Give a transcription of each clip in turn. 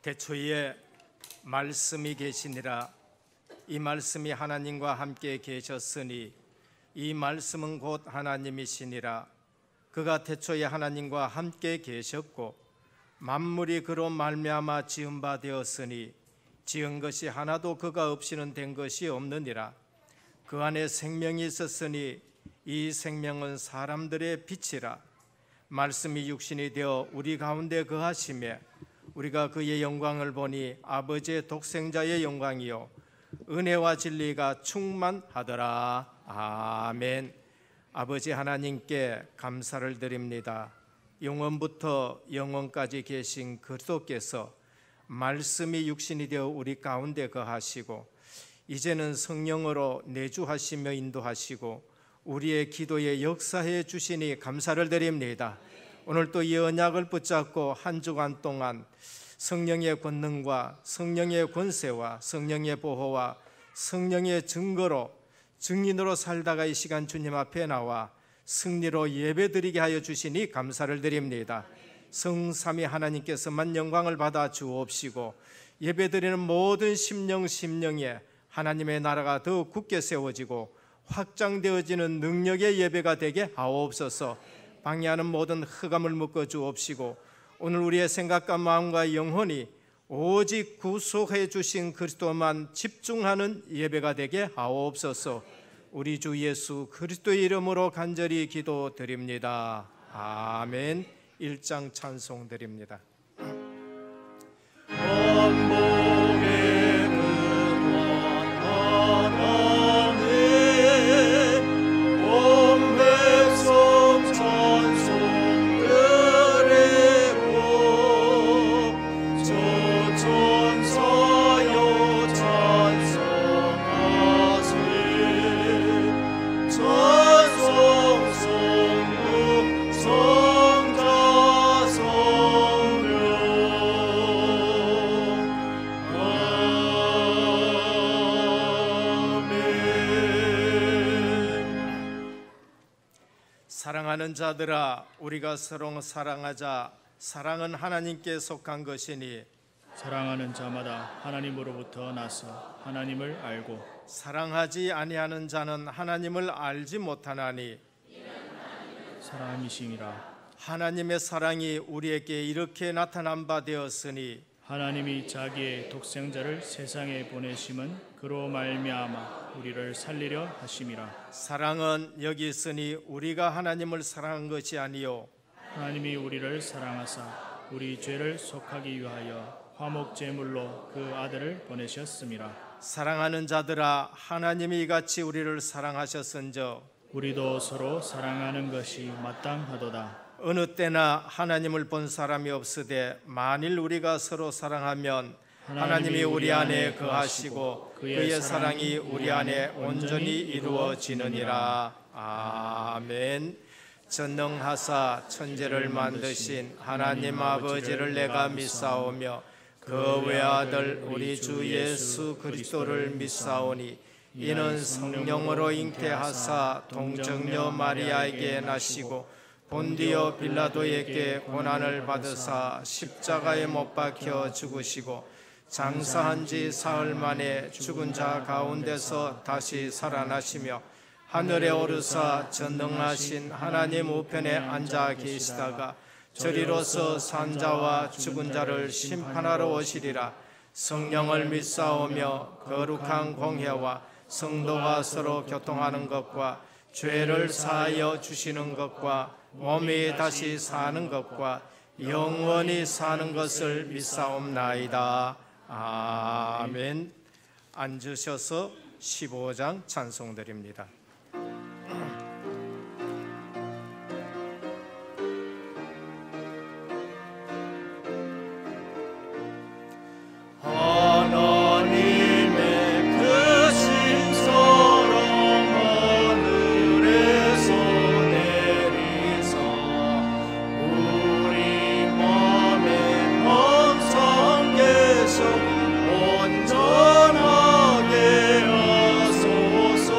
태초에 말씀이 계시니라. 이 말씀이 하나님과 함께 계셨으니 이 말씀은 곧 하나님이시니라. 그가 태초에 하나님과 함께 계셨고 만물이 그로 말미암아 지은 바 되었으니 지은 것이 하나도 그가 없이는 된 것이 없느니라. 그 안에 생명이 있었으니 이 생명은 사람들의 빛이라. 말씀이 육신이 되어 우리 가운데 거하시매 우리가 그의 영광을 보니 아버지의 독생자의 영광이요 은혜와 진리가 충만하더라. 아멘. 아버지 하나님께 감사를 드립니다. 영원부터 영원까지 계신 그리스도께서 말씀이 육신이 되어 우리 가운데 거하시고 이제는 성령으로 내주하시며 인도하시고 우리의 기도에 역사해 주시니 감사를 드립니다. 오늘 또 이 언약을 붙잡고 한 주간 동안 성령의 권능과 성령의 권세와 성령의 보호와 성령의 증인으로 살다가 이 시간 주님 앞에 나와 승리로 예배드리게 하여 주시니 감사를 드립니다. 성삼위 하나님께서만 영광을 받아 주옵시고 예배드리는 모든 심령에 하나님의 나라가 더욱 굳게 세워지고 확장되어지는 능력의 예배가 되게 하옵소서. 방해하는 모든 흑암을 묶어 주옵시고 오늘 우리의 생각과 마음과 영혼이 오직 구속해 주신 그리스도만 집중하는 예배가 되게 하옵소서. 우리 주 예수 그리스도의 이름으로 간절히 기도드립니다. 아멘. 1장 찬송 드립니다. 성자 성령 사랑하는 자들아, 우리가 서로 사랑하자. 사랑은 하나님께 속한 것이니 사랑하는 자마다 하나님으로부터 나서 하나님을 알고 사랑하지 아니하는 자는 하나님을 알지 못하나니 사람이시니라. 하나님의 사랑이 우리에게 이렇게 나타난 바 되었으니 하나님이 자기의 독생자를 세상에 보내심은 그로 말미암아 우리를 살리려 하심이라. 사랑은 여기 있으니 우리가 하나님을 사랑한 것이 아니요 하나님이 우리를 사랑하사 우리 죄를 속하기 위하여 화목 제물로 그 아들을 보내셨음이라. 사랑하는 자들아, 하나님이 이같이 우리를 사랑하셨은즉 우리도 서로 사랑하는 것이 마땅하도다. 어느 때나 하나님을 본 사람이 없으되 만일 우리가 서로 사랑하면 하나님이 우리 안에 거하시고 그의 사랑이 우리 안에 온전히 이루어지느니라. 아멘. 전능하사 천지를 만드신 하나님 아버지를 내가 믿사오며 그 외아들 우리 주 예수 그리스도를 믿사오니 이는 성령으로 잉태하사 동정녀 마리아에게 나시고 본디오 빌라도에게 고난을 받으사 십자가에 못 박혀 죽으시고 장사한 지 사흘 만에 죽은 자 가운데서 다시 살아나시며 하늘에 오르사 전능하신 하나님 우편에 앉아 계시다가 저리로서 산자와 죽은 자를 심판하러 오시리라. 성령을 믿사오며 거룩한 공회와 성도가 서로 교통하는 것과 죄를 사하여 주시는 것과 몸이 다시 사는 것과 영원히 사는 것을 믿사옵나이다. 아멘. 앉으셔서 15장 찬송드립니다. 온전하게 하소서.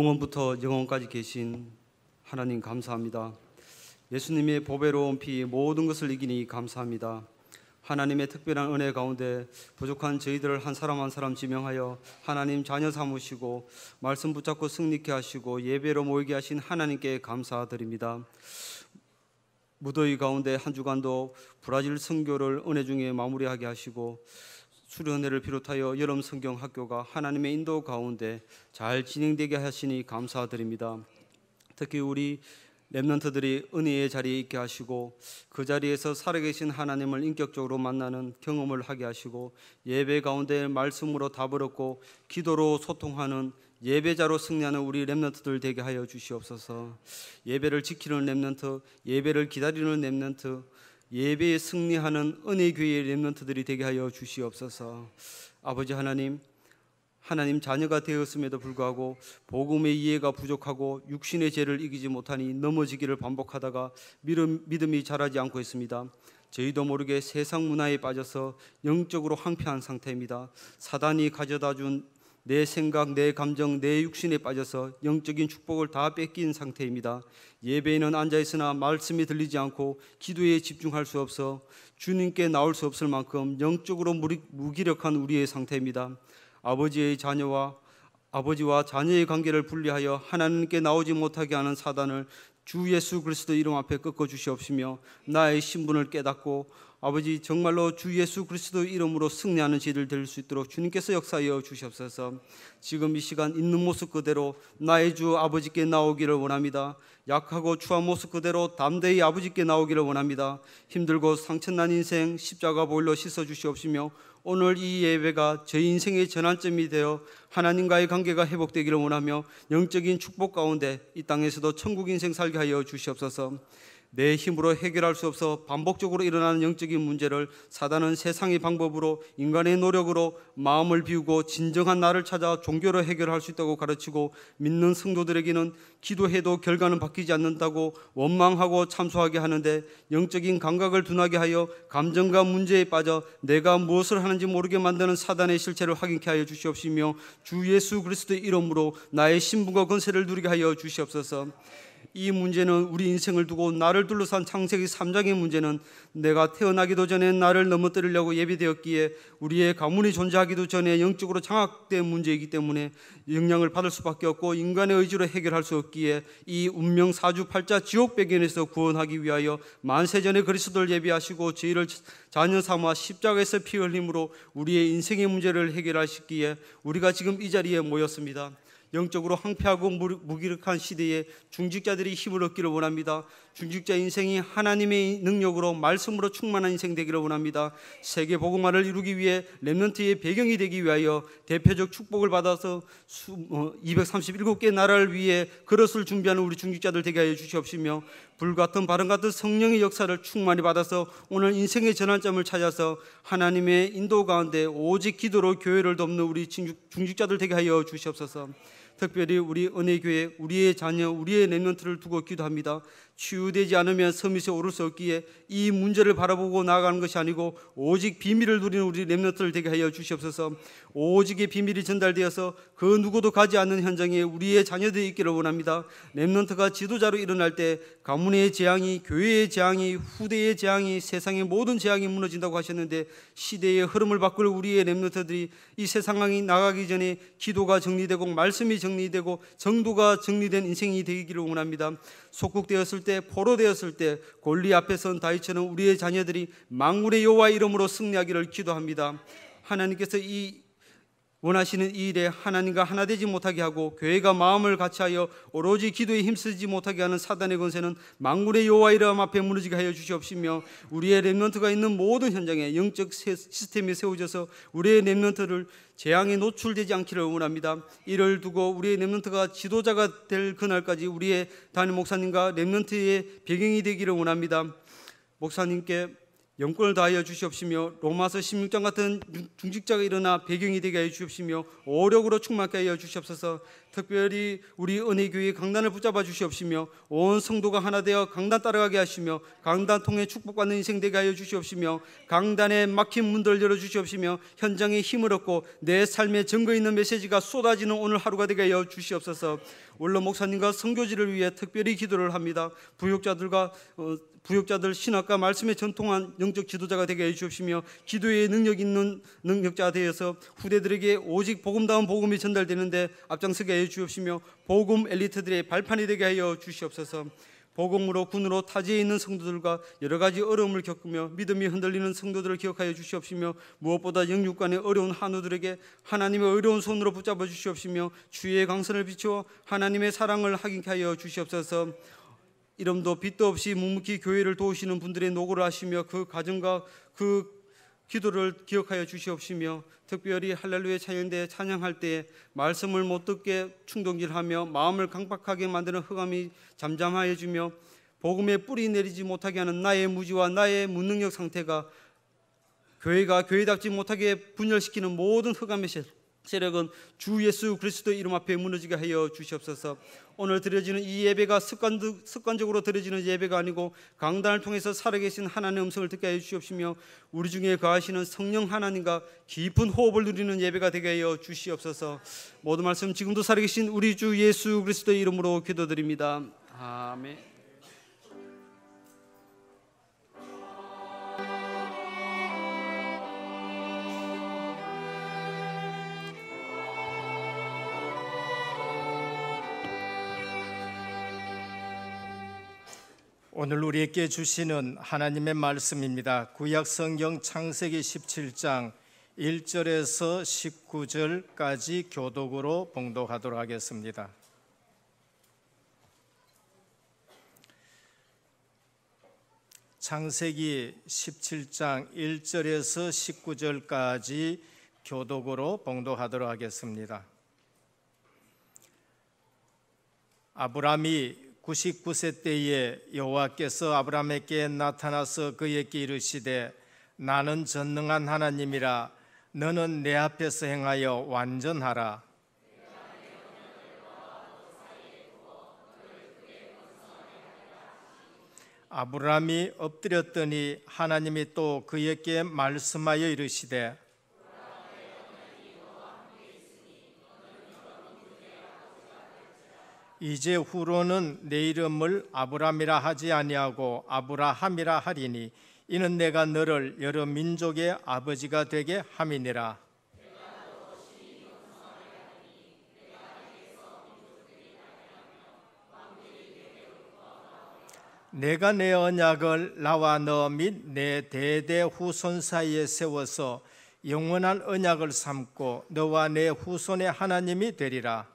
영원부터 영원까지 계신 하나님 감사합니다. 예수님의 보배로운 피 모든 것을 이기니 감사합니다. 하나님의 특별한 은혜 가운데 부족한 저희들을 한 사람 한 사람 지명하여 하나님 자녀 삼으시고 말씀 붙잡고 승리케 하시고 예배로 모이게 하신 하나님께 감사드립니다. 무더위 가운데 한 주간도 브라질 선교를 은혜 중에 마무리하게 하시고 수련회를 비롯하여 여름 성경 학교가 하나님의 인도 가운데 잘 진행되게 하시니 감사드립니다. 특히 우리 렘넌트들이 은혜의 자리에 있게 하시고 그 자리에서 살아계신 하나님을 인격적으로 만나는 경험을 하게 하시고 예배 가운데 말씀으로 답을 얻고 기도로 소통하는 예배자로 승리하는 우리 렘넌트들 되게 하여 주시옵소서. 예배를 지키는 렘넌트, 예배를 기다리는 렘넌트, 예배에 승리하는 은혜교회의 렘넌트들이 되게 하여 주시옵소서. 아버지 하나님, 하나님 자녀가 되었음에도 불구하고 복음의 이해가 부족하고 육신의 죄를 이기지 못하니 넘어지기를 반복하다가 믿음이 자라지 않고 있습니다. 저희도 모르게 세상 문화에 빠져서 영적으로 황폐한 상태입니다. 사단이 가져다 준 내 생각, 내 감정, 내 육신에 빠져서 영적인 축복을 다 뺏긴 상태입니다. 예배에는 앉아있으나 말씀이 들리지 않고 기도에 집중할 수 없어 주님께 나올 수 없을 만큼 영적으로 무기력한 우리의 상태입니다. 아버지와 자녀의 관계를 분리하여 하나님께 나오지 못하게 하는 사단을 주 예수 그리스도 이름 앞에 꺾어 주시옵시며 나의 신분을 깨닫고 아버지 정말로 주 예수 그리스도 이름으로 승리하는 지들 될 수 있도록 주님께서 역사하여 주시옵소서. 지금 이 시간 있는 모습 그대로 나의 주 아버지께 나오기를 원합니다. 약하고 추한 모습 그대로 담대히 아버지께 나오기를 원합니다. 힘들고 상처난 인생 십자가 보혈로 씻어 주시옵시며 오늘 이 예배가 저희 인생의 전환점이 되어 하나님과의 관계가 회복되기를 원하며 영적인 축복 가운데 이 땅에서도 천국 인생 살게 하여 주시옵소서. 내 힘으로 해결할 수 없어 반복적으로 일어나는 영적인 문제를 사단은 세상의 방법으로 인간의 노력으로 마음을 비우고 진정한 나를 찾아 종교로 해결할 수 있다고 가르치고 믿는 성도들에게는 기도해도 결과는 바뀌지 않는다고 원망하고 참소하게 하는데 영적인 감각을 둔하게 하여 감정과 문제에 빠져 내가 무엇을 하는지 모르게 만드는 사단의 실체를 확인케 하여 주시옵시며 주 예수 그리스도의 이름으로 나의 신분과 권세를 누리게 하여 주시옵소서. 이 문제는 우리 인생을 두고 나를 둘러싼 창세기 3장의 문제는 내가 태어나기도 전에 나를 넘어뜨리려고 예비되었기에 우리의 가문이 존재하기도 전에 영적으로 장악된 문제이기 때문에 영향을 받을 수밖에 없고 인간의 의지로 해결할 수 없기에 이 운명 사주팔자 지옥 배경에서 구원하기 위하여 만세전에 그리스도를 예비하시고 저희를 자녀 삼아 십자가에서 피 흘림으로 우리의 인생의 문제를 해결하시기에 우리가 지금 이 자리에 모였습니다. 영적으로 황폐하고 무기력한 시대에 중직자들이 힘을 얻기를 원합니다. 중직자 인생이 하나님의 능력으로 말씀으로 충만한 인생 되기를 원합니다. 세계 복음화를 이루기 위해 렘넌트의 배경이 되기 위하여 대표적 축복을 받아서 237개 나라를 위해 그릇을 준비하는 우리 중직자들 되게 하여 주시옵시며 불같은 바람 같은 성령의 역사를 충만히 받아서 오늘 인생의 전환점을 찾아서 하나님의 인도 가운데 오직 기도로 교회를 돕는 우리 중직자들 되게 하여 주시옵소서. 특별히 우리 은혜교회 우리의 자녀 우리의 렘넌트를 두고 기도합니다. 치유되지 않으면 서밋에 오를 수 없기에 이 문제를 바라보고 나아가는 것이 아니고 오직 비밀을 누리는 우리 렘넌트를 되게 하여 주시옵소서. 오직의 비밀이 전달되어서 그 누구도 가지 않는 현장에 우리의 자녀들이 있기를 원합니다. 렘넌트가 지도자로 일어날 때 가문의 재앙이 교회의 재앙이 후대의 재앙이 세상의 모든 재앙이 무너진다고 하셨는데 시대의 흐름을 바꿀 우리의 렘넌트들이 이 세상이 나가기 전에 기도가 정리되고 말씀이 정리되고 정도가 정리된 인생이 되기를 원합니다. 속국되었을 때 포로되었을 때 골리 앞에 선 다윗처럼 우리의 자녀들이 만군의 여호와 이름으로 승리하기를 기도합니다. 하나님께서 이 원하시는 이 일에 하나님과 하나 되지 못하게 하고 교회가 마음을 같이하여 오로지 기도에 힘쓰지 못하게 하는 사단의 권세는 만군의 여호와 이름 앞에 무너지게 하여 주시옵시며 우리의 렘넌트가 있는 모든 현장에 영적 시스템이 세워져서 우리의 렘넌트를 재앙에 노출되지 않기를 원합니다. 이를 두고 우리의 렘넌트가 지도자가 될 그날까지 우리의 담임 목사님과 렘넌트의 배경이 되기를 원합니다. 목사님께 영권을 다하여 주시옵시며 로마서 16장 같은 중직자가 일어나 배경이 되게 하여 주시옵시며 오력으로 충만케 하여 주시옵소서. 특별히 우리 은혜교회 강단을 붙잡아 주시옵시며 온 성도가 하나 되어 강단 따라가게 하시며 강단 통해 축복받는 인생 되게 하여 주시옵시며 강단에 막힌 문들을 열어 주시옵시며 현장에 힘을 얻고 내 삶에 증거 있는 메시지가 쏟아지는 오늘 하루가 되게 하여 주시옵소서. 원로 목사님과 선교지를 위해 특별히 기도를 합니다. 부역자들 신학과 말씀에 전통한 영적 지도자가 되게 해주시며 기도의 능력 있는 능력자 되어서 후대들에게 오직 복음다운 복음이 전달되는데 앞장서게 해 주옵시며 복음 엘리트들의 발판이 되게 하여 주시옵소서. 복음으로 군으로 타지에 있는 성도들과 여러 가지 어려움을 겪으며 믿음이 흔들리는 성도들을 기억하여 주시옵시며 무엇보다 영육간의 어려운 한우들에게 하나님의 의로운 손으로 붙잡아 주시옵시며 주의 강선을 비추어 하나님의 사랑을 확인케 하여 주시옵소서. 이름도 빛도 없이 묵묵히 교회를 도우시는 분들의 노고를 하시며 그 가정과 그 기도를 기억하여 주시옵시며 특별히 할렐루야 찬양대 찬양할 때 말씀을 못 듣게 충동질하며 마음을 강박하게 만드는 흑암이 잠잠하여 주며 복음에 뿌리 내리지 못하게 하는 나의 무지와 나의 무능력 상태가 교회가 교회답지 못하게 분열시키는 모든 흑암의 세력은 주 예수 그리스도 이름 앞에 무너지게 하여 주시옵소서. 오늘 드려지는 이 예배가 습관적으로 드려지는 예배가 아니고 강단을 통해서 살아계신 하나님의 음성을 듣게 하여 주시옵시며 우리 중에 거하시는 성령 하나님과 깊은 호흡을 누리는 예배가 되게 하여 주시옵소서. 모든 말씀 지금도 살아계신 우리 주 예수 그리스도의 이름으로 기도드립니다. 아멘. 오늘 우리에게 주시는 하나님의 말씀입니다. 구약 성경 창세기 17장 1절에서 19절까지 교독으로 봉독하도록 하겠습니다. 창세기 17장 1절에서 19절까지 교독으로 봉독하도록 하겠습니다. 아브람이 99세 때에 여호와께서 아브라함에게 나타나서 그에게 이르시되 나는 전능한 하나님이라 너는 내 앞에서 행하여 완전하라. 아브라함이 엎드렸더니 하나님이 또 그에게 말씀하여 이르시되 이제 후로는 내 이름을 아브람이라 하지 아니하고 아브라함이라 하리니 이는 내가 너를 여러 민족의 아버지가 되게 함이니라. 내가 내 언약을 나와 너 및 내 대대 후손 사이에 세워서 영원한 언약을 삼고 너와 내 후손의 하나님이 되리라.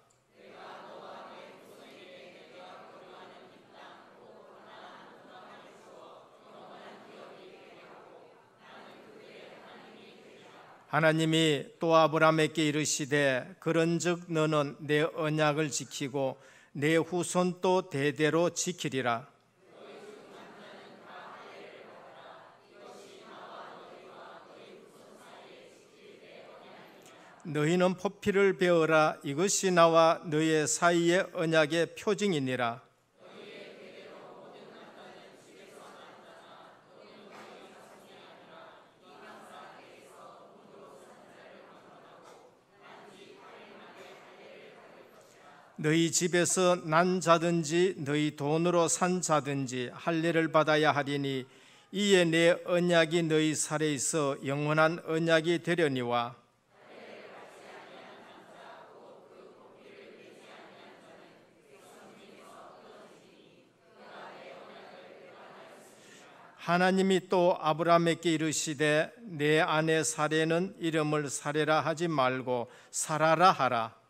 하나님이 또 아브라함에게 이르시되 그런즉 너는 내 언약을 지키고 내 후손도 대대로 지키리라. 너희는 포피를 베어라. 이것이 나와 너희 사이의 언약의 표징이니라. 너희 집에서 난 자든지 너희 돈으로 산 자든지 할례를 받아야 하리니 이에 내 언약이 너희 살에 있어 영원한 언약이 되려니와. 하나님이 또 아브라함에게 이르시되 내 아내 사레는 이름을 사레라 하지 말고 사라라 하라.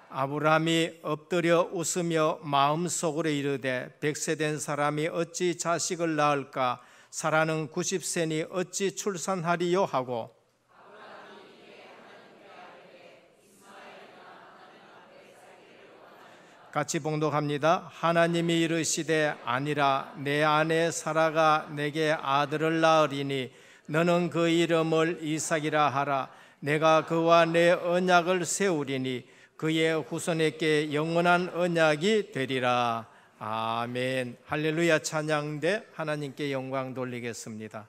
아브라함이 엎드려 웃으며 마음속으로 이르되 100세 된 사람이 어찌 자식을 낳을까? 사라는 90세니 어찌 출산하리요 하고 같이 봉독합니다. 하나님이 이르시되 아니라 내 아내 사라가 내게 아들을 낳으리니 너는 그 이름을 이삭이라 하라. 내가 그와 내 언약을 세우리니 그의 후손에게 영원한 언약이 되리라. 아멘. 할렐루야. 찬양대 하나님께 영광 돌리겠습니다.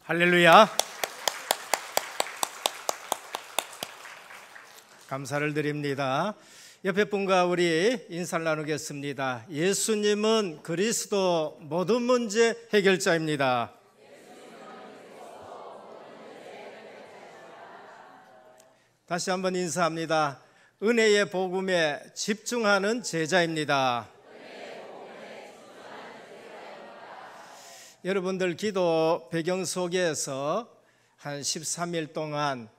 할렐루야. 감사를 드립니다. 옆에 분과 우리 인사를 나누겠습니다. 예수님은 그리스도 모든 문제 해결자입니다. 다시 한번 인사합니다. 은혜의 복음에 집중하는 제자입니다. 여러분들 기도 배경 속에서 한 13일 동안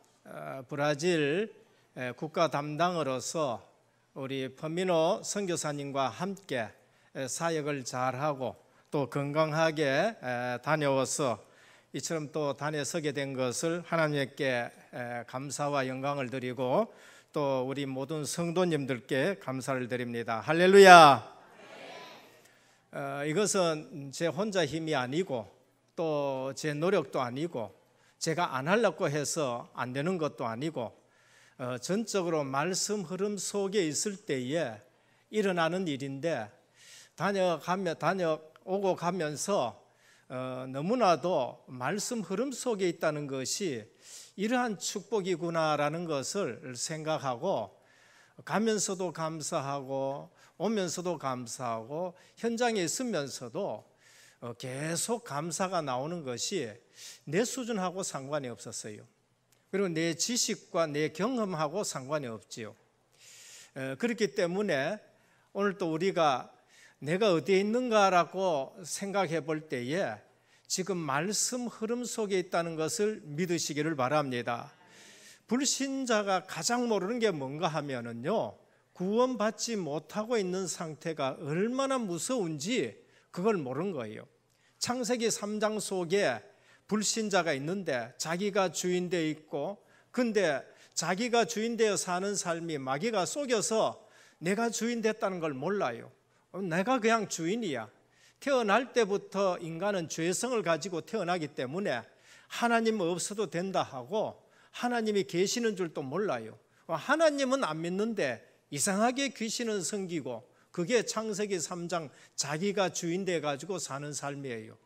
브라질 국가 담당으로서 우리 퍼미노 선교사님과 함께 사역을 잘하고 또 건강하게 다녀와서 이처럼 또 단에 서게 된 것을 하나님께 감사와 영광을 드리고 또 우리 모든 성도님들께 감사를 드립니다. 할렐루야. 이것은 제 혼자 힘이 아니고 또 제 노력도 아니고 제가 안 하려고 해서 안 되는 것도 아니고 전적으로 말씀 흐름 속에 있을 때에 일어나는 일인데 다녀오고 가면서 너무나도 말씀 흐름 속에 있다는 것이 이러한 축복이구나라는 것을 생각하고 가면서도 감사하고 오면서도 감사하고 현장에 있으면서도 계속 감사가 나오는 것이 내 수준하고 상관이 없었어요. 그리고 내 지식과 내 경험하고 상관이 없지요. 그렇기 때문에 오늘 또 우리가 내가 어디에 있는가라고 생각해 볼 때에 지금 말씀 흐름 속에 있다는 것을 믿으시기를 바랍니다. 불신자가 가장 모르는 게 뭔가 하면은요, 구원받지 못하고 있는 상태가 얼마나 무서운지 그걸 모르는 거예요. 창세기 3장 속에 불신자가 있는데 자기가 주인되어 있고, 근데 자기가 주인되어 사는 삶이 마귀가 속여서 내가 주인 됐다는 걸 몰라요. 내가 그냥 주인이야. 태어날 때부터 인간은 죄성을 가지고 태어나기 때문에 하나님 없어도 된다 하고 하나님이 계시는 줄도 몰라요. 하나님은 안 믿는데 이상하게 귀신은 섬기고, 그게 창세기 3장 자기가 주인 돼 가지고 사는 삶이에요.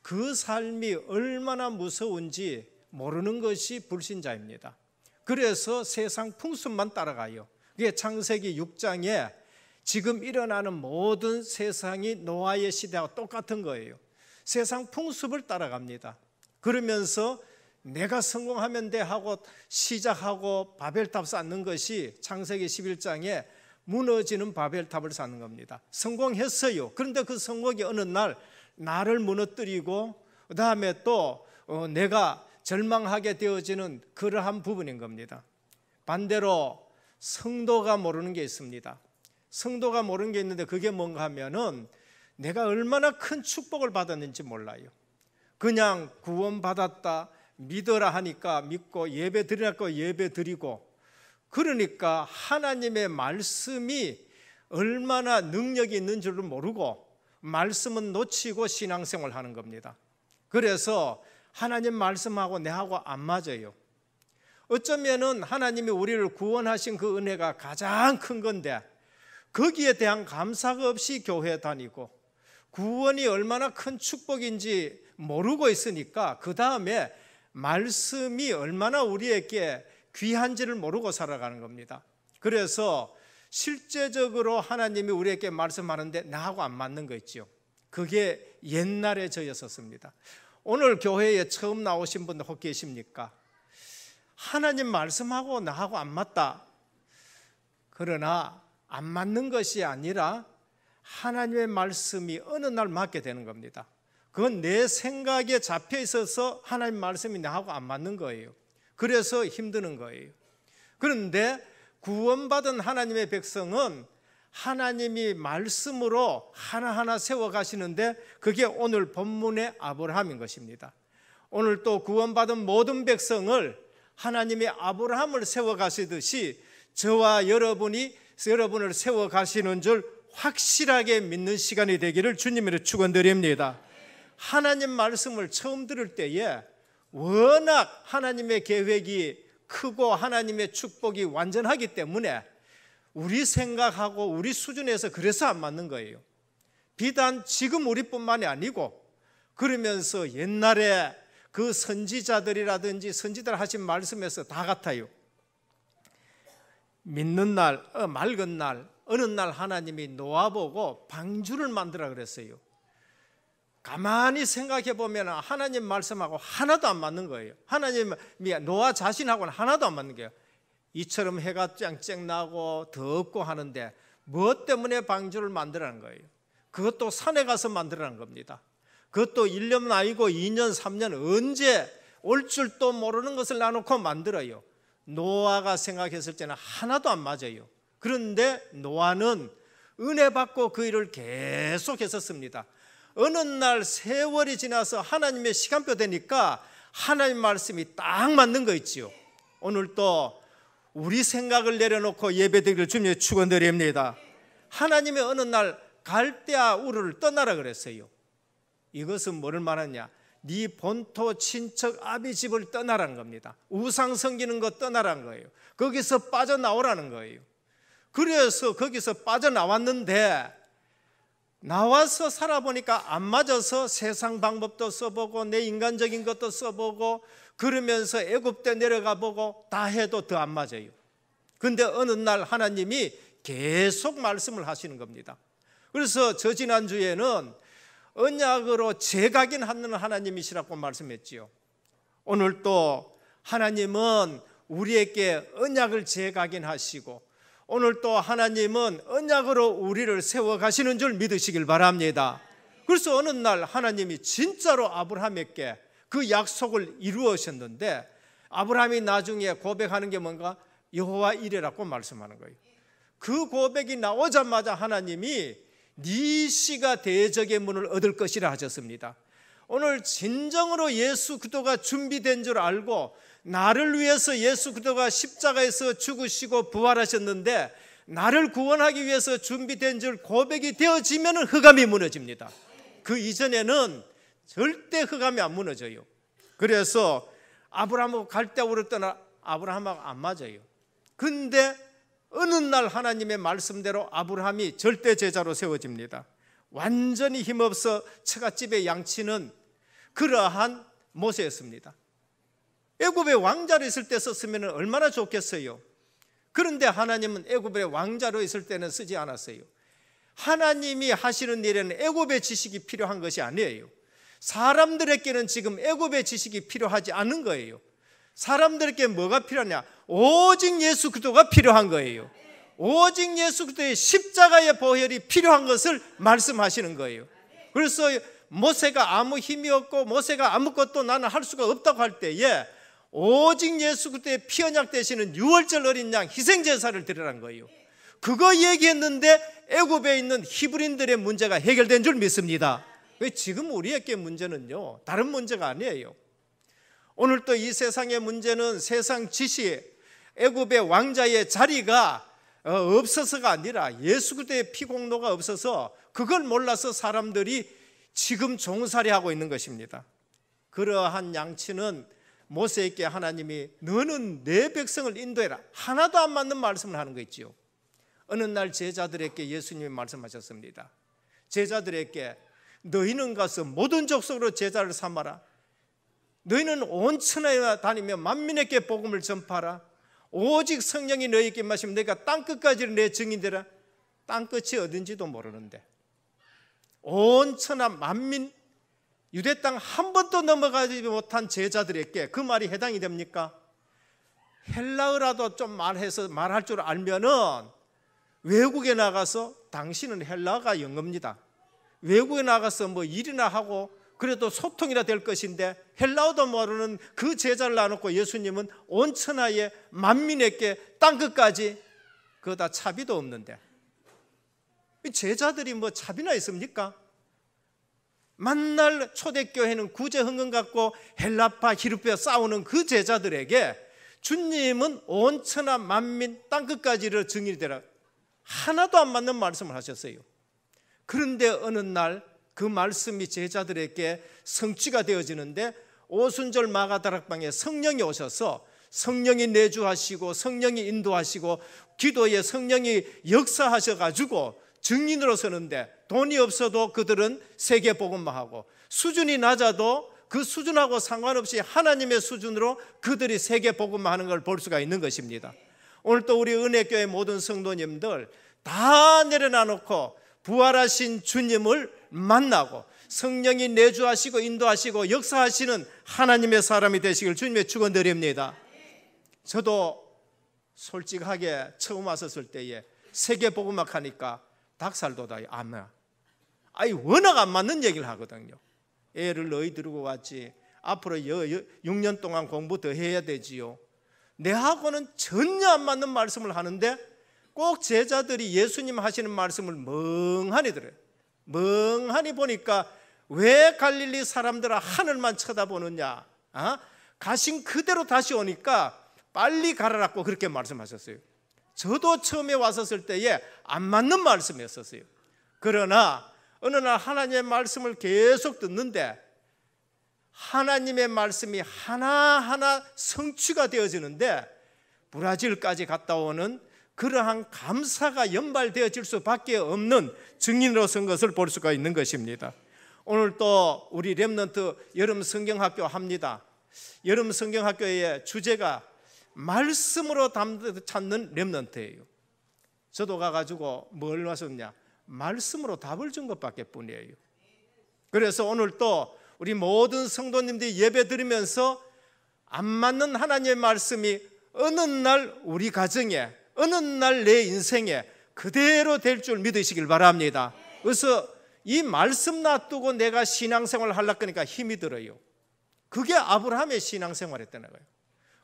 그 삶이 얼마나 무서운지 모르는 것이 불신자입니다. 그래서 세상 풍습만 따라가요. 그게 창세기 6장에 지금 일어나는 모든 세상이 노아의 시대와 똑같은 거예요. 세상 풍습을 따라갑니다. 그러면서 내가 성공하면 돼 하고 시작하고 바벨탑 쌓는 것이 창세기 11장에 무너지는 바벨탑을 쌓는 겁니다. 성공했어요. 그런데 그 성공이 어느 날 나를 무너뜨리고 그 다음에 또 내가 절망하게 되어지는 그러한 부분인 겁니다. 반대로 성도가 모르는 게 있습니다. 성도가 모르는 게 있는데 그게 뭔가 하면은 내가 얼마나 큰 축복을 받았는지 몰라요. 그냥 구원받았다 믿어라 하니까 믿고 예배 드리라고 예배 드리고, 그러니까 하나님의 말씀이 얼마나 능력이 있는 줄을 모르고 말씀은 놓치고 신앙생활 하는 겁니다. 그래서 하나님 말씀하고 내하고 안 맞아요. 어쩌면은 하나님이 우리를 구원하신 그 은혜가 가장 큰 건데 거기에 대한 감사가 없이 교회 다니고 구원이 얼마나 큰 축복인지 모르고 있으니까 그 다음에 말씀이 얼마나 우리에게 귀한지를 모르고 살아가는 겁니다. 그래서 실제적으로 하나님이 우리에게 말씀하는데 나하고 안 맞는 거 있죠. 그게 옛날에 저였었습니다. 오늘 교회에 처음 나오신 분들 혹 계십니까? 하나님 말씀하고 나하고 안 맞다. 그러나 안 맞는 것이 아니라 하나님의 말씀이 어느 날 맞게 되는 겁니다. 그건 내 생각에 잡혀 있어서 하나님 말씀이 나하고 안 맞는 거예요. 그래서 힘드는 거예요. 그런데 구원받은 하나님의 백성은 하나님이 말씀으로 하나하나 세워가시는데 그게 오늘 본문의 아브라함인 것입니다. 오늘 또 구원받은 모든 백성을 하나님이 아브라함을 세워가시듯이 저와 여러분을 세워가시는 줄 확실하게 믿는 시간이 되기를 주님으로 축원드립니다. 하나님 말씀을 처음 들을 때에 워낙 하나님의 계획이 크고 하나님의 축복이 완전하기 때문에 우리 생각하고 우리 수준에서 그래서 안 맞는 거예요. 비단 지금 우리뿐만이 아니고 그러면서 옛날에 그 선지자들이라든지 선지자들 하신 말씀에서 다 같아요. 믿는 날, 맑은 날, 어느 날 하나님이 노아 보고 방주를 만들라 그랬어요. 가만히 생각해 보면 하나님 말씀하고 하나도 안 맞는 거예요. 하나님이 노아 자신하고는 하나도 안 맞는 거예요. 이처럼 해가 쨍쨍 나고 덥고 하는데 무엇 때문에 방주를 만들라는 거예요? 그것도 산에 가서 만들라는 겁니다. 그것도 1년 아니고 2년, 3년 언제 올 줄도 모르는 것을 놔놓고 만들어요. 노아가 생각했을 때는 하나도 안 맞아요. 그런데 노아는 은혜 받고 그 일을 계속 했었습니다. 어느 날 세월이 지나서 하나님의 시간표 되니까 하나님 말씀이 딱 맞는 거 있지요. 오늘 또 우리 생각을 내려놓고 예배드리기를 주님의 축원드립니다. 하나님의 어느 날 갈대아 우르를 떠나라 그랬어요. 이것은 뭐를 말하냐? 네 본토 친척 아비 집을 떠나라는 겁니다. 우상 섬기는 거 떠나라는 거예요. 거기서 빠져나오라는 거예요. 그래서 거기서 빠져나왔는데 나와서 살아보니까 안 맞아서 세상 방법도 써보고 내 인간적인 것도 써보고 그러면서 애굽에 내려가 보고 다 해도 더 안 맞아요. 근데 어느 날 하나님이 계속 말씀을 하시는 겁니다. 그래서 저 지난주에는 언약으로 재각인하는 하나님이시라고 말씀했지요. 오늘 또 하나님은 우리에게 언약을 재각인하시고 오늘 또 하나님은 언약으로 우리를 세워가시는 줄 믿으시길 바랍니다. 그래서 어느 날 하나님이 진짜로 아브라함에게 그 약속을 이루으셨는데 아브라함이 나중에 고백하는 게 뭔가? 여호와 이레라고 말씀하는 거예요. 그 고백이 나오자마자 하나님이 네 씨가 대적의 문을 얻을 것이라 하셨습니다. 오늘 진정으로 예수 그리스도가 준비된 줄 알고 나를 위해서 예수 그리스도가 십자가에서 죽으시고 부활하셨는데 나를 구원하기 위해서 준비된 줄 고백이 되어지면 흑암이 무너집니다. 그 이전에는 절대 흑암이 안 무너져요. 그래서 아브라함하고 갈대우를 떠나 아브라함하고 안 맞아요. 근데 어느 날 하나님의 말씀대로 아브라함이 절대 제자로 세워집니다. 완전히 힘없어 처갓집에 양치는 그러한 모세였습니다. 애굽의 왕자로 있을 때 썼으면 얼마나 좋겠어요. 그런데 하나님은 애굽의 왕자로 있을 때는 쓰지 않았어요. 하나님이 하시는 일에는 애굽의 지식이 필요한 것이 아니에요. 사람들에게는 지금 애굽의 지식이 필요하지 않은 거예요. 사람들에게 뭐가 필요하냐? 오직 예수 그리스도가 필요한 거예요. 오직 예수 그리스도의 십자가의 보혈이 필요한 것을 말씀하시는 거예요. 그래서 모세가 아무 힘이 없고 모세가 아무것도 나는 할 수가 없다고 할 때에 오직 예수 그리스도의 피 언약 되시는 유월절 어린 양 희생제사를 드리라는 거예요. 그거 얘기했는데 애굽에 있는 히브리인들의 문제가 해결된 줄 믿습니다. 왜 지금 우리에게 문제는요 다른 문제가 아니에요. 오늘 또 이 세상의 문제는 세상 지시 애굽의 왕자의 자리가 없어서가 아니라 예수 그리스도의 피공로가 없어서 그걸 몰라서 사람들이 지금 종살이하고 있는 것입니다. 그러한 양치는 모세에게 하나님이 너는 내 백성을 인도해라 하나도 안 맞는 말씀을 하는 거 있지요. 어느 날 제자들에게 예수님이 말씀하셨습니다. 제자들에게 너희는 가서 모든 족속으로 제자를 삼아라. 너희는 온 천하에 다니며 만민에게 복음을 전파하라. 오직 성령이 너희에게 임하시면 너희가 땅끝까지 내 증인되라. 땅끝이 어딘지도 모르는데 온 천하 만민 유대 땅 한 번도 넘어가지 못한 제자들에게 그 말이 해당이 됩니까? 헬라어라도 좀 말할 줄 알면은 외국에 나가서 당신은 헬라어가 영어입니다. 외국에 나가서 뭐 일이나 하고 그래도 소통이라 될 것인데 헬라어도 모르는 그 제자를 놔놓고 예수님은 온 천하의 만민에게 땅끝까지 그거 다 차비도 없는데 제자들이 뭐 차비나 있습니까? 만날 초대교회는 구제흥흥 갖고 헬라파 히르파 싸우는 그 제자들에게 주님은 온 천하 만민 땅끝까지를 증인이 되라 하나도 안 맞는 말씀을 하셨어요. 그런데 어느 날 그 말씀이 제자들에게 성취가 되어지는데 오순절 마가다락방에 성령이 오셔서 성령이 내주하시고 성령이 인도하시고 기도에 성령이 역사하셔가지고 증인으로 서는데 돈이 없어도 그들은 세계복음화하고 수준이 낮아도 그 수준하고 상관없이 하나님의 수준으로 그들이 세계복음화하는 걸 볼 수가 있는 것입니다. 오늘 또 우리 은혜교회 모든 성도님들 다 내려놔놓고 부활하신 주님을 만나고 성령이 내주하시고 인도하시고 역사하시는 하나님의 사람이 되시길 주님의 축원드립니다. 저도 솔직하게 처음 왔었을 때에 세계복음학 하니까 닭살 돋아요. 워낙 안 맞는 얘기를 하거든요. 애를 너희 들고 왔지 앞으로 6년 동안 공부 더 해야 되지요. 내하고는 전혀 안 맞는 말씀을 하는데 꼭 제자들이 예수님 하시는 말씀을 멍하니 들어요. 멍하니 보니까 왜 갈릴리 사람들아 하늘만 쳐다보느냐? 가신 그대로 다시 오니까 빨리 가라라고 그렇게 말씀하셨어요. 저도 처음에 왔었을 때에 안 맞는 말씀이었었어요. 그러나 어느 날 하나님의 말씀을 계속 듣는데 하나님의 말씀이 하나하나 성취가 되어지는데 브라질까지 갔다 오는 그러한 감사가 연발되어질 수밖에 없는 증인으로 선 것을 볼 수가 있는 것입니다. 오늘 또 우리 렘넌트 여름 성경학교 합니다. 여름 성경학교의 주제가 말씀으로 찾는 렘넌트예요. 저도 가가지고 뭘 왔었냐? 말씀으로 답을 준 것밖에 뿐이에요. 그래서 오늘 또 우리 모든 성도님들이 예배 드리면서 안 맞는 하나님의 말씀이 어느 날 우리 가정에, 어느 날 내 인생에 그대로 될 줄 믿으시길 바랍니다. 그래서 이 말씀 놔두고 내가 신앙생활을 하려고 하니까 힘이 들어요. 그게 아브라함의 신앙생활이었다는 거예요.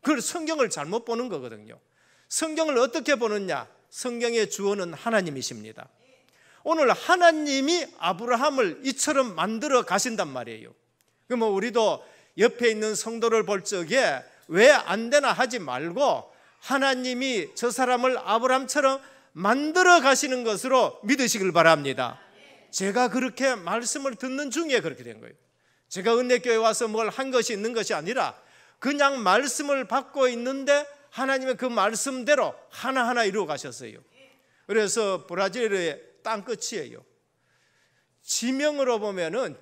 그걸 성경을 잘못 보는 거거든요. 성경을 어떻게 보느냐? 성경의 주어는 하나님이십니다. 오늘 하나님이 아브라함을 이처럼 만들어 가신단 말이에요. 그러면 우리도 옆에 있는 성도를 볼 적에 왜 안 되나 하지 말고 하나님이 저 사람을 아브라함처럼 만들어 가시는 것으로 믿으시길 바랍니다. 제가 그렇게 말씀을 듣는 중에 그렇게 된 거예요. 제가 은혜교회 와서 뭘 한 것이 있는 것이 아니라 그냥 말씀을 받고 있는데 하나님의 그 말씀대로 하나하나 이루어 가셨어요. 그래서 브라질의 땅끝이에요. 지명으로 보면은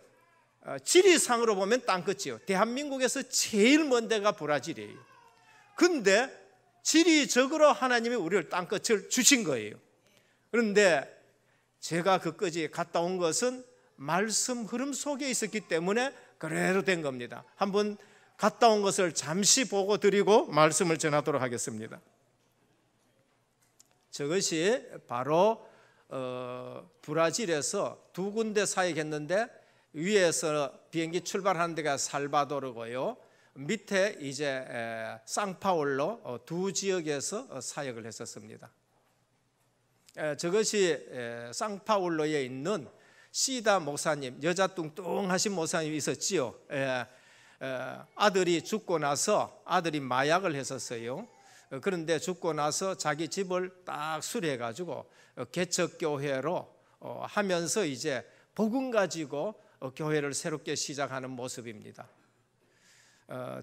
지리상으로 보면 땅끝이에요. 대한민국에서 제일 먼 데가 브라질이에요. 근데 지리적으로 하나님이 우리를 땅끝을 주신 거예요. 그런데 제가 그 끝이 갔다 온 것은 말씀 흐름 속에 있었기 때문에 그래도 된 겁니다. 한번 갔다 온 것을 잠시 보고 드리고 말씀을 전하도록 하겠습니다. 저것이 바로 브라질에서 두 군데 사역했는데 위에서 비행기 출발하는 데가 살바도르고요. 밑에 이제 상파울로 두 지역에서 사역을 했었습니다. 저것이 상파울로에 있는 시다 목사님, 여자 뚱뚱하신 목사님이 있었지요. 아들이 죽고 나서 아들이 마약을 했었어요. 그런데 죽고 나서 자기 집을 딱 수리해가지고 개척교회로 하면서 이제 복음 가지고 교회를 새롭게 시작하는 모습입니다.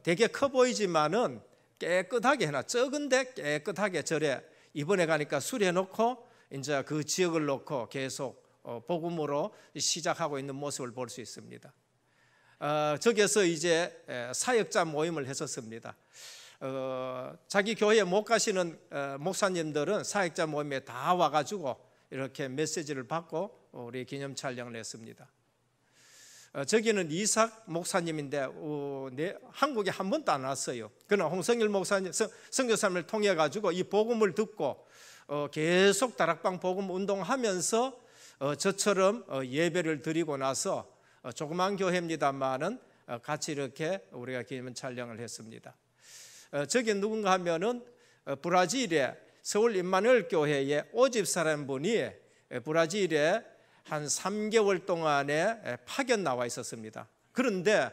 되게 커 보이지만은 깨끗하게 해놔. 적은데 깨끗하게 절에 이번에 가니까 수리해놓고 이제 그 지역을 놓고 계속 복음으로 시작하고 있는 모습을 볼 수 있습니다. 저기에서 이제 사역자 모임을 했었습니다. 자기 교회에 못 가시는 목사님들은 사역자 모임에 다 와가지고 이렇게 메시지를 받고 우리 기념 촬영을 했습니다. 저기는 이삭 목사님인데 한국에 한 번도 안 왔어요. 그러나 홍성일 목사님, 선교사님을 통해 가지고 이 복음을 듣고 계속 다락방 복음 운동하면서 저처럼 예배를 드리고 나서 조그만 교회입니다만은 같이 이렇게 우리가 기념 촬영을 했습니다. 저기 누군가 하면은 브라질의 서울 임마누엘 교회에 오집사라는 분이 브라질에 한 3개월 동안에 파견 나와 있었습니다. 그런데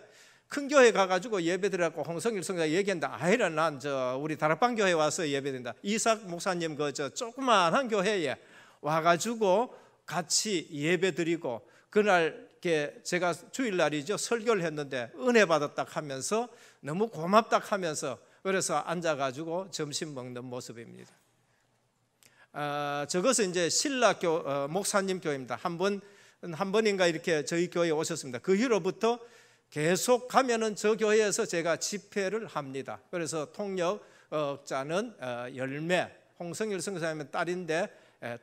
큰 교회 가가지고 예배드리라고 홍성일 성자 얘기했는데 아이라 난 우리 다락방 교회 와서 예배드린다. 이삭 목사님 저 조그마한 교회에 와가지고 같이 예배드리고 그날 제가 주일날이죠 설교를 했는데 은혜 받았다 하면서 너무 고맙다 하면서 그래서 앉아가지고 점심 먹는 모습입니다. 저것은 이제 신라 목사님 교회입니다. 한 번인가 이렇게 저희 교회에 오셨습니다. 그 이후로부터 계속 가면은 저 교회에서 제가 집회를 합니다. 그래서 통역자는 열매, 홍성일 선교사님의 딸인데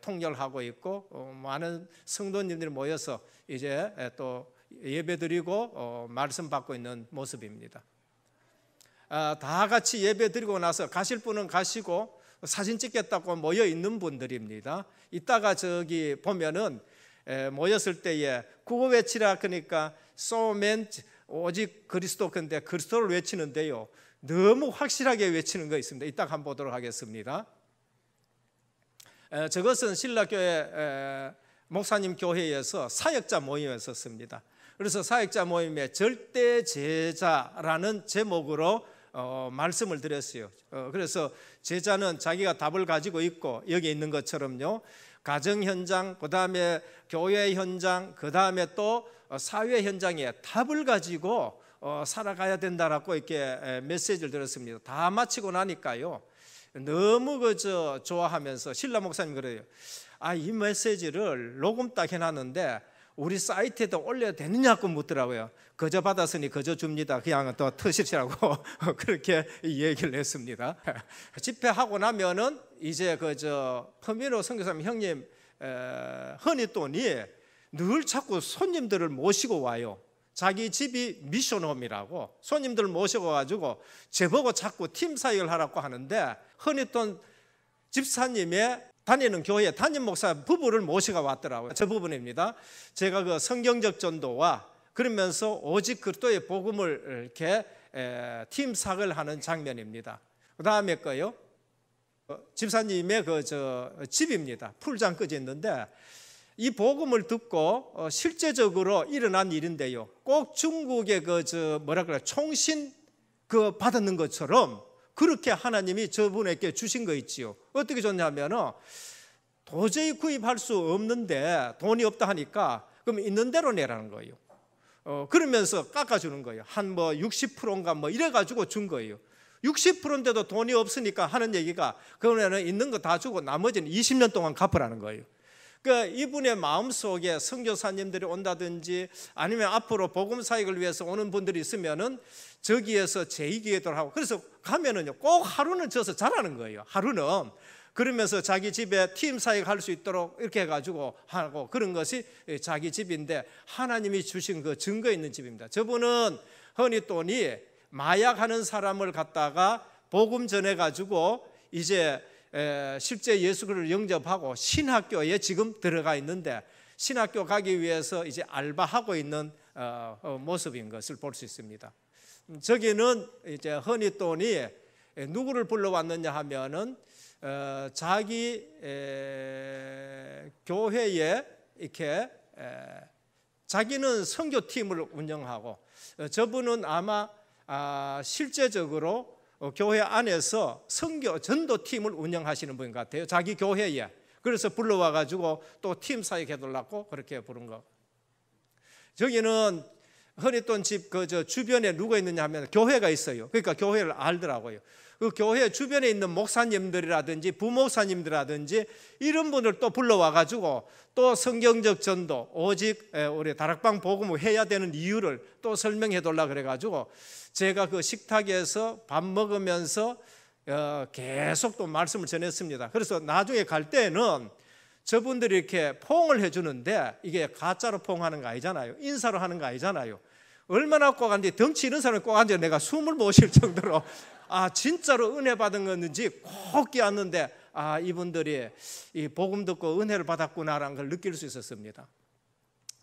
통역하고 있고 많은 성도님들이 모여서 이제 또 예배드리고 말씀 받고 있는 모습입니다. 다 같이 예배드리고 나서 가실 분은 가시고 사진 찍겠다고 모여 있는 분들입니다. 이따가 저기 보면은 모였을 때에 구호 외치라 그러니까 소맨 오직 그리스도 근데 그리스도를 외치는데요. 너무 확실하게 외치는 거 있습니다. 이따가 한번 보도록 하겠습니다. 저것은 신라교회 목사님 교회에서 사역자 모임이었습니다. 그래서 사역자 모임에 절대 제자라는 제목으로 말씀을 드렸어요. 그래서 제자는 자기가 답을 가지고 있고 여기 있는 것처럼요. 가정 현장, 그 다음에 교회 현장, 그 다음에 또 사회 현장에 답을 가지고 살아가야 된다라고 이렇게 메시지를 들었습니다. 다 마치고 나니까요, 너무 그저 좋아하면서 신라 목사님 그래요. 이 메시지를 녹음 딱 해놨는데 우리 사이트에도 올려야 되느냐고 묻더라고요. 거저 받았으니 거저 줍니다. 그냥 또 터시라고 그렇게 얘기를 했습니다. 집회하고 나면은 이제 그저 퍼미노 선교사님 형님 허니돈이 늘 자꾸 손님들을 모시고 와요. 자기 집이 미션홈이라고 손님들 모셔가지고 저보고 자꾸 팀 사역을 하라고 하는데, 허니돈 집사님의 다니는 교회 담임 목사 부부를 모시고 왔더라고요. 저 부분입니다. 제가 그 성경적 전도와 그러면서 오직 그리스도의 복음을 이렇게 팀 사역을 하는 장면입니다. 그 다음에 거요, 집사님의 그 집입니다. 풀장 꺼져 있는데 이 복음을 듣고 실제적으로 일어난 일인데요, 꼭 중국의 총신 받는 것처럼 그렇게 하나님이 저분에게 주신 거 있지요. 어떻게 줬냐면은 도저히 구입할 수 없는데 돈이 없다 하니까 그럼 있는 대로 내라는 거예요. 그러면서 깎아주는 거예요. 한 60%인가 이래가지고 준 거예요. 60%인데도 돈이 없으니까 하는 얘기가, 그러면은 있는 거 다 주고 나머지는 20년 동안 갚으라는 거예요. 그러니까 이분의 마음속에 선교사님들이 온다든지 아니면 앞으로 복음 사역을 위해서 오는 분들이 있으면은 저기에서 제2기회도 하고, 그래서 가면은요 꼭 하루는 져서 자라는 거예요. 하루는 그러면서 자기 집에 팀 사역 할 수 있도록 이렇게 해가지고 하고, 그런 것이 자기 집인데 하나님이 주신 그 증거 있는 집입니다. 저분은 허니돈이 마약하는 사람을 갖다가 복음 전해가지고 이제 실제 예수 그리스도를 영접하고 신학교에 지금 들어가 있는데, 신학교 가기 위해서 이제 알바하고 있는 모습인 것을 볼 수 있습니다. 저기는 이제 허니돈이 누구를 불러왔느냐 하면은 자기 교회에 이렇게 자기는 선교팀을 운영하고, 저분은 아마 실제적으로 교회 안에서 선교 전도팀을 운영하시는 분인 것 같아요. 자기 교회에. 그래서 불러와 가지고 또 팀 사역 해달라고 그렇게 부른 거. 저기는 허니돈 집 주변에 누가 있느냐 하면 교회가 있어요. 그러니까 교회를 알더라고요. 그 교회 주변에 있는 목사님들이라든지 부목사님들이라든지 이런 분을 또 불러와 가지고 또 성경적 전도, 오직 우리 다락방 복음을 해야 되는 이유를 또 설명해 달라 그래 가지고 제가 그 식탁에서 밥 먹으면서 계속 또 말씀을 전했습니다. 그래서 나중에 갈 때는 저분들이 이렇게 포옹을 해주는데 이게 가짜로 포옹하는 거 아니잖아요. 인사로 하는 거 아니잖아요. 얼마나 꼭 앉아, 덩치 있는 사람이 꼭 앉아 내가 숨을 못 쉴 정도로 진짜로 은혜 받은 건지 꼭 끼었는데 이분들이 이 복음 듣고 은혜를 받았구나라는 걸 느낄 수 있었습니다.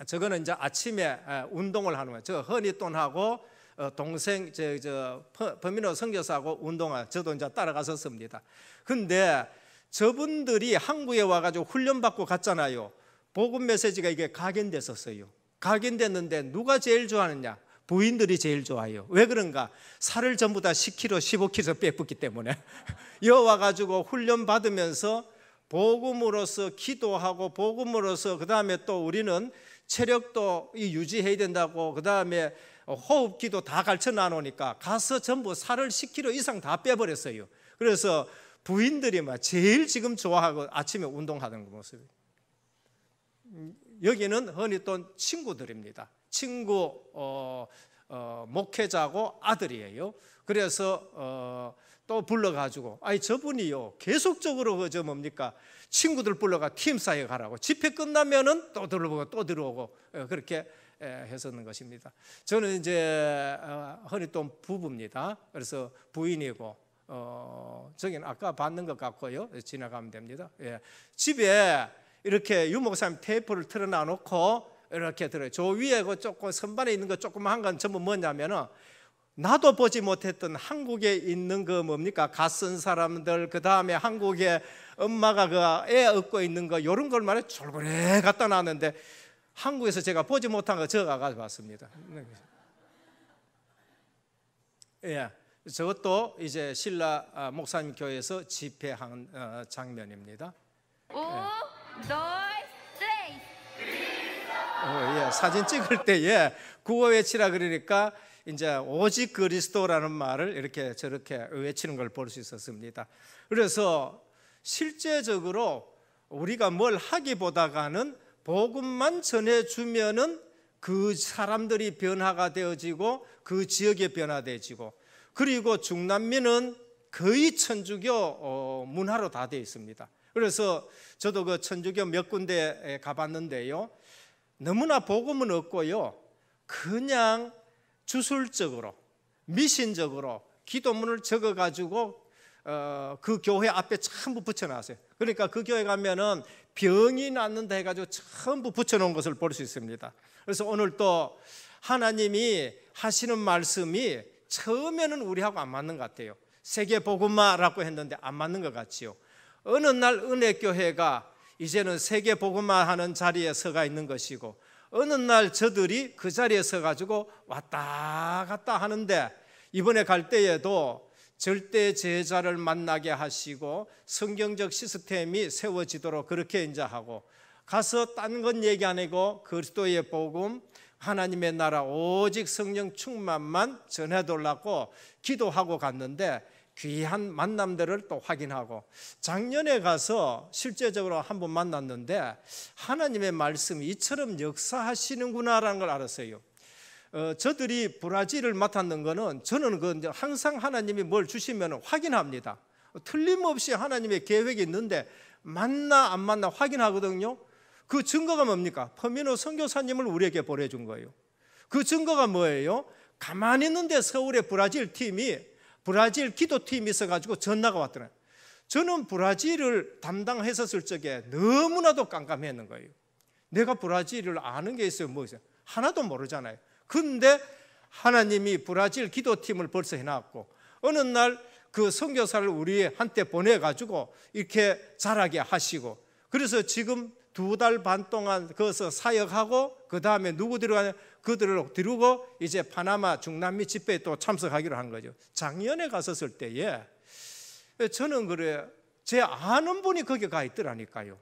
저거는 이제 아침에 운동을 하는 거예요. 저 허니돈하고 동생 범인호 선교사하고 운동을 저도 이제 따라갔었습니다. 근데 저분들이 한국에 와가지고 훈련받고 갔잖아요. 복음 메시지가 이게 각인됐었어요. 각인됐는데 누가 제일 좋아하느냐? 부인들이 제일 좋아요. 왜 그런가? 살을 전부 다 10kg, 15kg 빼붙기 때문에 여기 와가지고 훈련 받으면서 복음으로서 기도하고 복음으로서 그 다음에 또 우리는 체력도 유지해야 된다고 그 다음에 호흡기도 다 가르쳐 나누니까 가서 전부 살을 10kg 이상 다 빼버렸어요. 그래서 부인들이 제일 지금 좋아하고 아침에 운동하는 모습이에요. 여기는 허니돈 친구들입니다. 친구 목회자고 아들이에요. 그래서 또 불러가지고 저분이요 계속적으로 친구들 불러가 팀 사역 하라고, 집회 끝나면은 또 들어오고 또 들어오고 그렇게 했었는 것입니다. 저는 이제 허니돈 부부입니다. 그래서 부인이고 저기는 아까 봤는 것 같고요. 지나가면 됩니다. 집에 이렇게 유목사님 테이프를 틀어놔 놓고 이렇게 들어요. 저 위에 그 조금 선반에 있는 거 조그만 건 전부 뭐냐면은 나도 보지 못했던 한국에 있는 갓 쓴 사람들, 그 다음에 한국에 엄마가 애 업고 있는 거 이런 걸 말해 졸고래 갖다 놨는데 한국에서 제가 보지 못한 거 제가 가져왔습니다. 저것도 이제 신라 목사님 교회에서 집회한 장면입니다. 사진 찍을 때에 구호 외치라 그러니까 이제 오직 그리스도라는 말을 이렇게 저렇게 외치는 걸 볼 수 있었습니다. 그래서 실제적으로 우리가 뭘 하기보다가는 복음만 전해주면은 그 사람들이 변화가 되어지고 그 지역이 변화되어지고, 그리고 중남미는 거의 천주교 문화로 다 되어 있습니다. 그래서 저도 그 천주교 몇 군데 가봤는데요, 너무나 복음은 없고요, 그냥 주술적으로 미신적으로 기도문을 적어가지고 그 교회 앞에 전부 붙여놨어요. 그러니까 그 교회 가면은 병이 낫는다 해가지고 전부 붙여놓은 것을 볼 수 있습니다. 그래서 오늘 또 하나님이 하시는 말씀이 처음에는 우리하고 안 맞는 것 같아요. 세계 복음화라고 했는데 안 맞는 것 같지요. 어느 날 은혜교회가 이제는 세계 복음화하는 자리에 서가 있는 것이고, 어느 날 저들이 그 자리에 서가지고 왔다 갔다 하는데, 이번에 갈 때에도 절대 제자를 만나게 하시고 성경적 시스템이 세워지도록 그렇게 이제 하고, 가서 딴 건 얘기 안 하고 그리스도의 복음, 하나님의 나라, 오직 성령 충만만 전해달라고 기도하고 갔는데, 귀한 만남들을 또 확인하고, 작년에 가서 실제적으로 한번 만났는데 하나님의 말씀이 이처럼 역사하시는구나라는 걸 알았어요. 저들이 브라질을 맡았는 거는, 저는 항상 하나님이 뭘 주시면 확인합니다. 틀림없이 하나님의 계획이 있는데 맞나 안 맞나 확인하거든요. 그 증거가 뭡니까? 퍼미노 선교사님을 우리에게 보내준 거예요. 그 증거가 뭐예요? 가만히 있는데 서울에 브라질 기도팀이 있어가지고 전화가 왔더라고요. 저는 브라질을 담당했었을 적에 너무나도 깜깜했는 거예요. 내가 브라질을 아는 게 있어요? 뭐 있어요? 하나도 모르잖아요. 근데 하나님이 브라질 기도팀을 벌써 해놨고, 어느 날 그 선교사를 우리한테 보내가지고 이렇게 자라게 하시고, 그래서 지금 2달 반 동안 거기서 사역하고, 그 다음에 누구 들어가냐, 그들을 데리고 이제 파나마 중남미 집회에 또 참석하기로 한 거죠. 작년에 갔었을 때에 저는 그래, 제 아는 분이 거기 가 있더라니까요.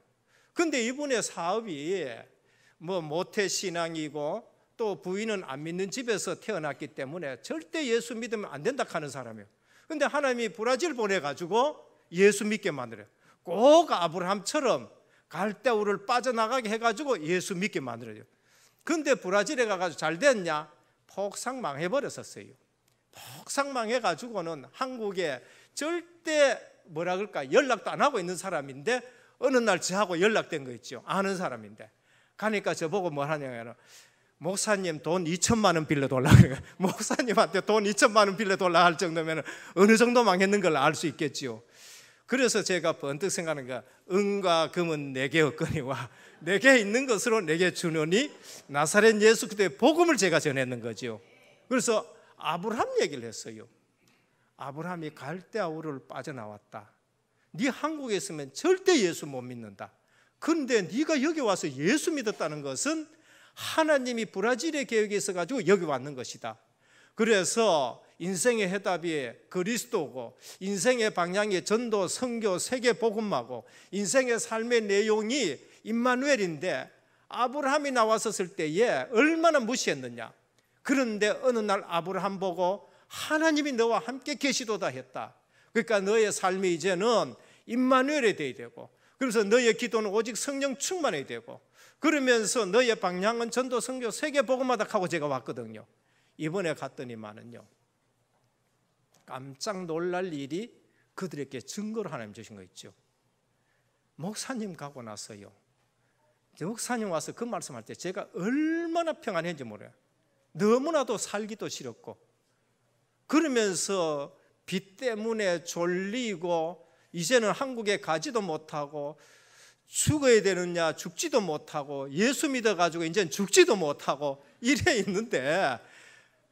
근데 이분의 사업이 뭐 모태신앙이고 또 부인은 안 믿는 집에서 태어났기 때문에 절대 예수 믿으면 안 된다 하는 사람이에요. 근데 하나님이 브라질 보내가지고 예수 믿게 만들어요. 꼭 아브라함처럼 갈대우를 빠져나가게 해가지고 예수 믿게 만들어요. 근데 브라질에 가가지고 잘 됐냐? 폭삭 망해버렸었어요. 폭삭 망해가지고는 한국에 절대 뭐라 그럴까, 연락도 안 하고 있는 사람인데, 어느 날 저하고 연락된 거 있죠. 아는 사람인데. 가니까 저보고 뭐 하냐면, 목사님 돈 2천만 원 빌려달라. 목사님한테 돈 2천만 원 빌려달라 할 정도면 어느 정도 망했는 걸 알 수 있겠지요. 그래서 제가 번뜩 생각하는 게, 은과 금은 내게 없거니와 내게 있는 것으로 내게 주노니 나사렛 예수 그리스도의 복음을 제가 전했는 거죠. 그래서 아브라함 얘기를 했어요. 아브라함이 갈대아우를 빠져나왔다. 네 한국에 있으면 절대 예수 못 믿는다. 그런데 네가 여기 와서 예수 믿었다는 것은 하나님이 브라질의 계획이 있어가지고 여기 왔는 것이다. 그래서 인생의 해답이 그리스도고, 인생의 방향이 전도, 선교, 세계 복음화고, 인생의 삶의 내용이 임마누엘인데, 아브라함이 나왔었을 때에 얼마나 무시했느냐. 그런데 어느 날 아브라함 보고 하나님이 너와 함께 계시도다 했다. 그러니까 너의 삶이 이제는 임마누엘이 되어야 되고, 그래서 너의 기도는 오직 성령 충만해야 되고, 그러면서 너의 방향은 전도, 선교, 세계 복음화다 하고 제가 왔거든요. 이번에 갔더니만은요, 깜짝 놀랄 일이 그들에게 증거를 하나님 주신 거 있죠. 목사님 가고 나서요, 목사님 와서 그 말씀할 때 제가 얼마나 평안했는지 몰라요. 너무나도 살기도 싫었고, 그러면서 빚 때문에 졸리고, 이제는 한국에 가지도 못하고, 죽어야 되느냐 죽지도 못하고, 예수 믿어가지고 이제는 죽지도 못하고 이래 있는데,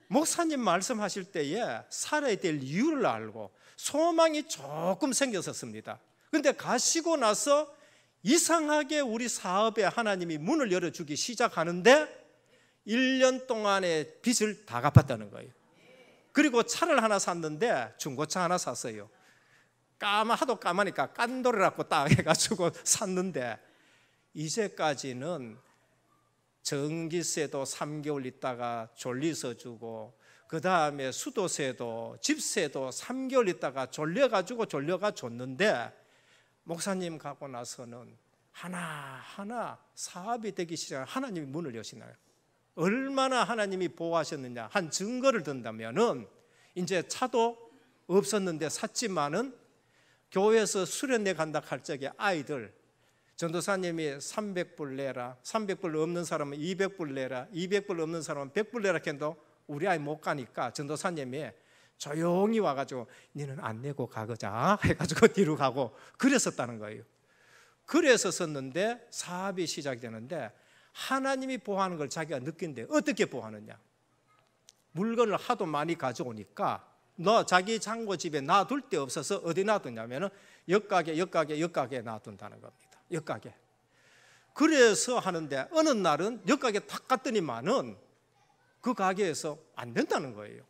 목사님 말씀하실 때에 살아야 될 이유를 알고 소망이 조금 생겼었습니다. 그런데 가시고 나서 이상하게 우리 사업에 하나님이 문을 열어주기 시작하는데 1년 동안의 빚을 다 갚았다는 거예요. 그리고 차를 하나 샀는데 중고차 하나 샀어요. 하도 까마니까 깐도르라고 딱 해가지고 샀는데, 이제까지는 전기세도 3개월 있다가 졸리서 주고, 그 그 다음에 수도세도 집세도 3개월 있다가 졸려가 줬는데 목사님 가고 나서는 하나하나 사업이 되기 시작하면 하나님이 문을 여시나요? 얼마나 하나님이 보호하셨느냐 한 증거를 든다면은 이제 차도 없었는데 샀지만은 교회에서 수련회 간다 할 적에 아이들 전도사님이 300불 내라, 300불 없는 사람은 200불 내라, 200불 없는 사람은 100불 내라 해도 우리 아이 못 가니까 전도사님이 조용히 와가지고 니는 안 내고 가거자 해가지고 뒤로 가고 그랬었다는 거예요. 그래서 썼는데 사업이 시작되는데 하나님이 보호하는 걸 자기가 느낀대. 어떻게 보호하느냐? 물건을 하도 많이 가져오니까 자기 창고 집에 놔둘 데 없어서 어디 놔두냐면은 옆가게 놔둔다는 겁니다. 옆가게. 그래서 하는데 어느 날은 옆가게 탁 갔더니만은 그 가게에서 안 된다는 거예요.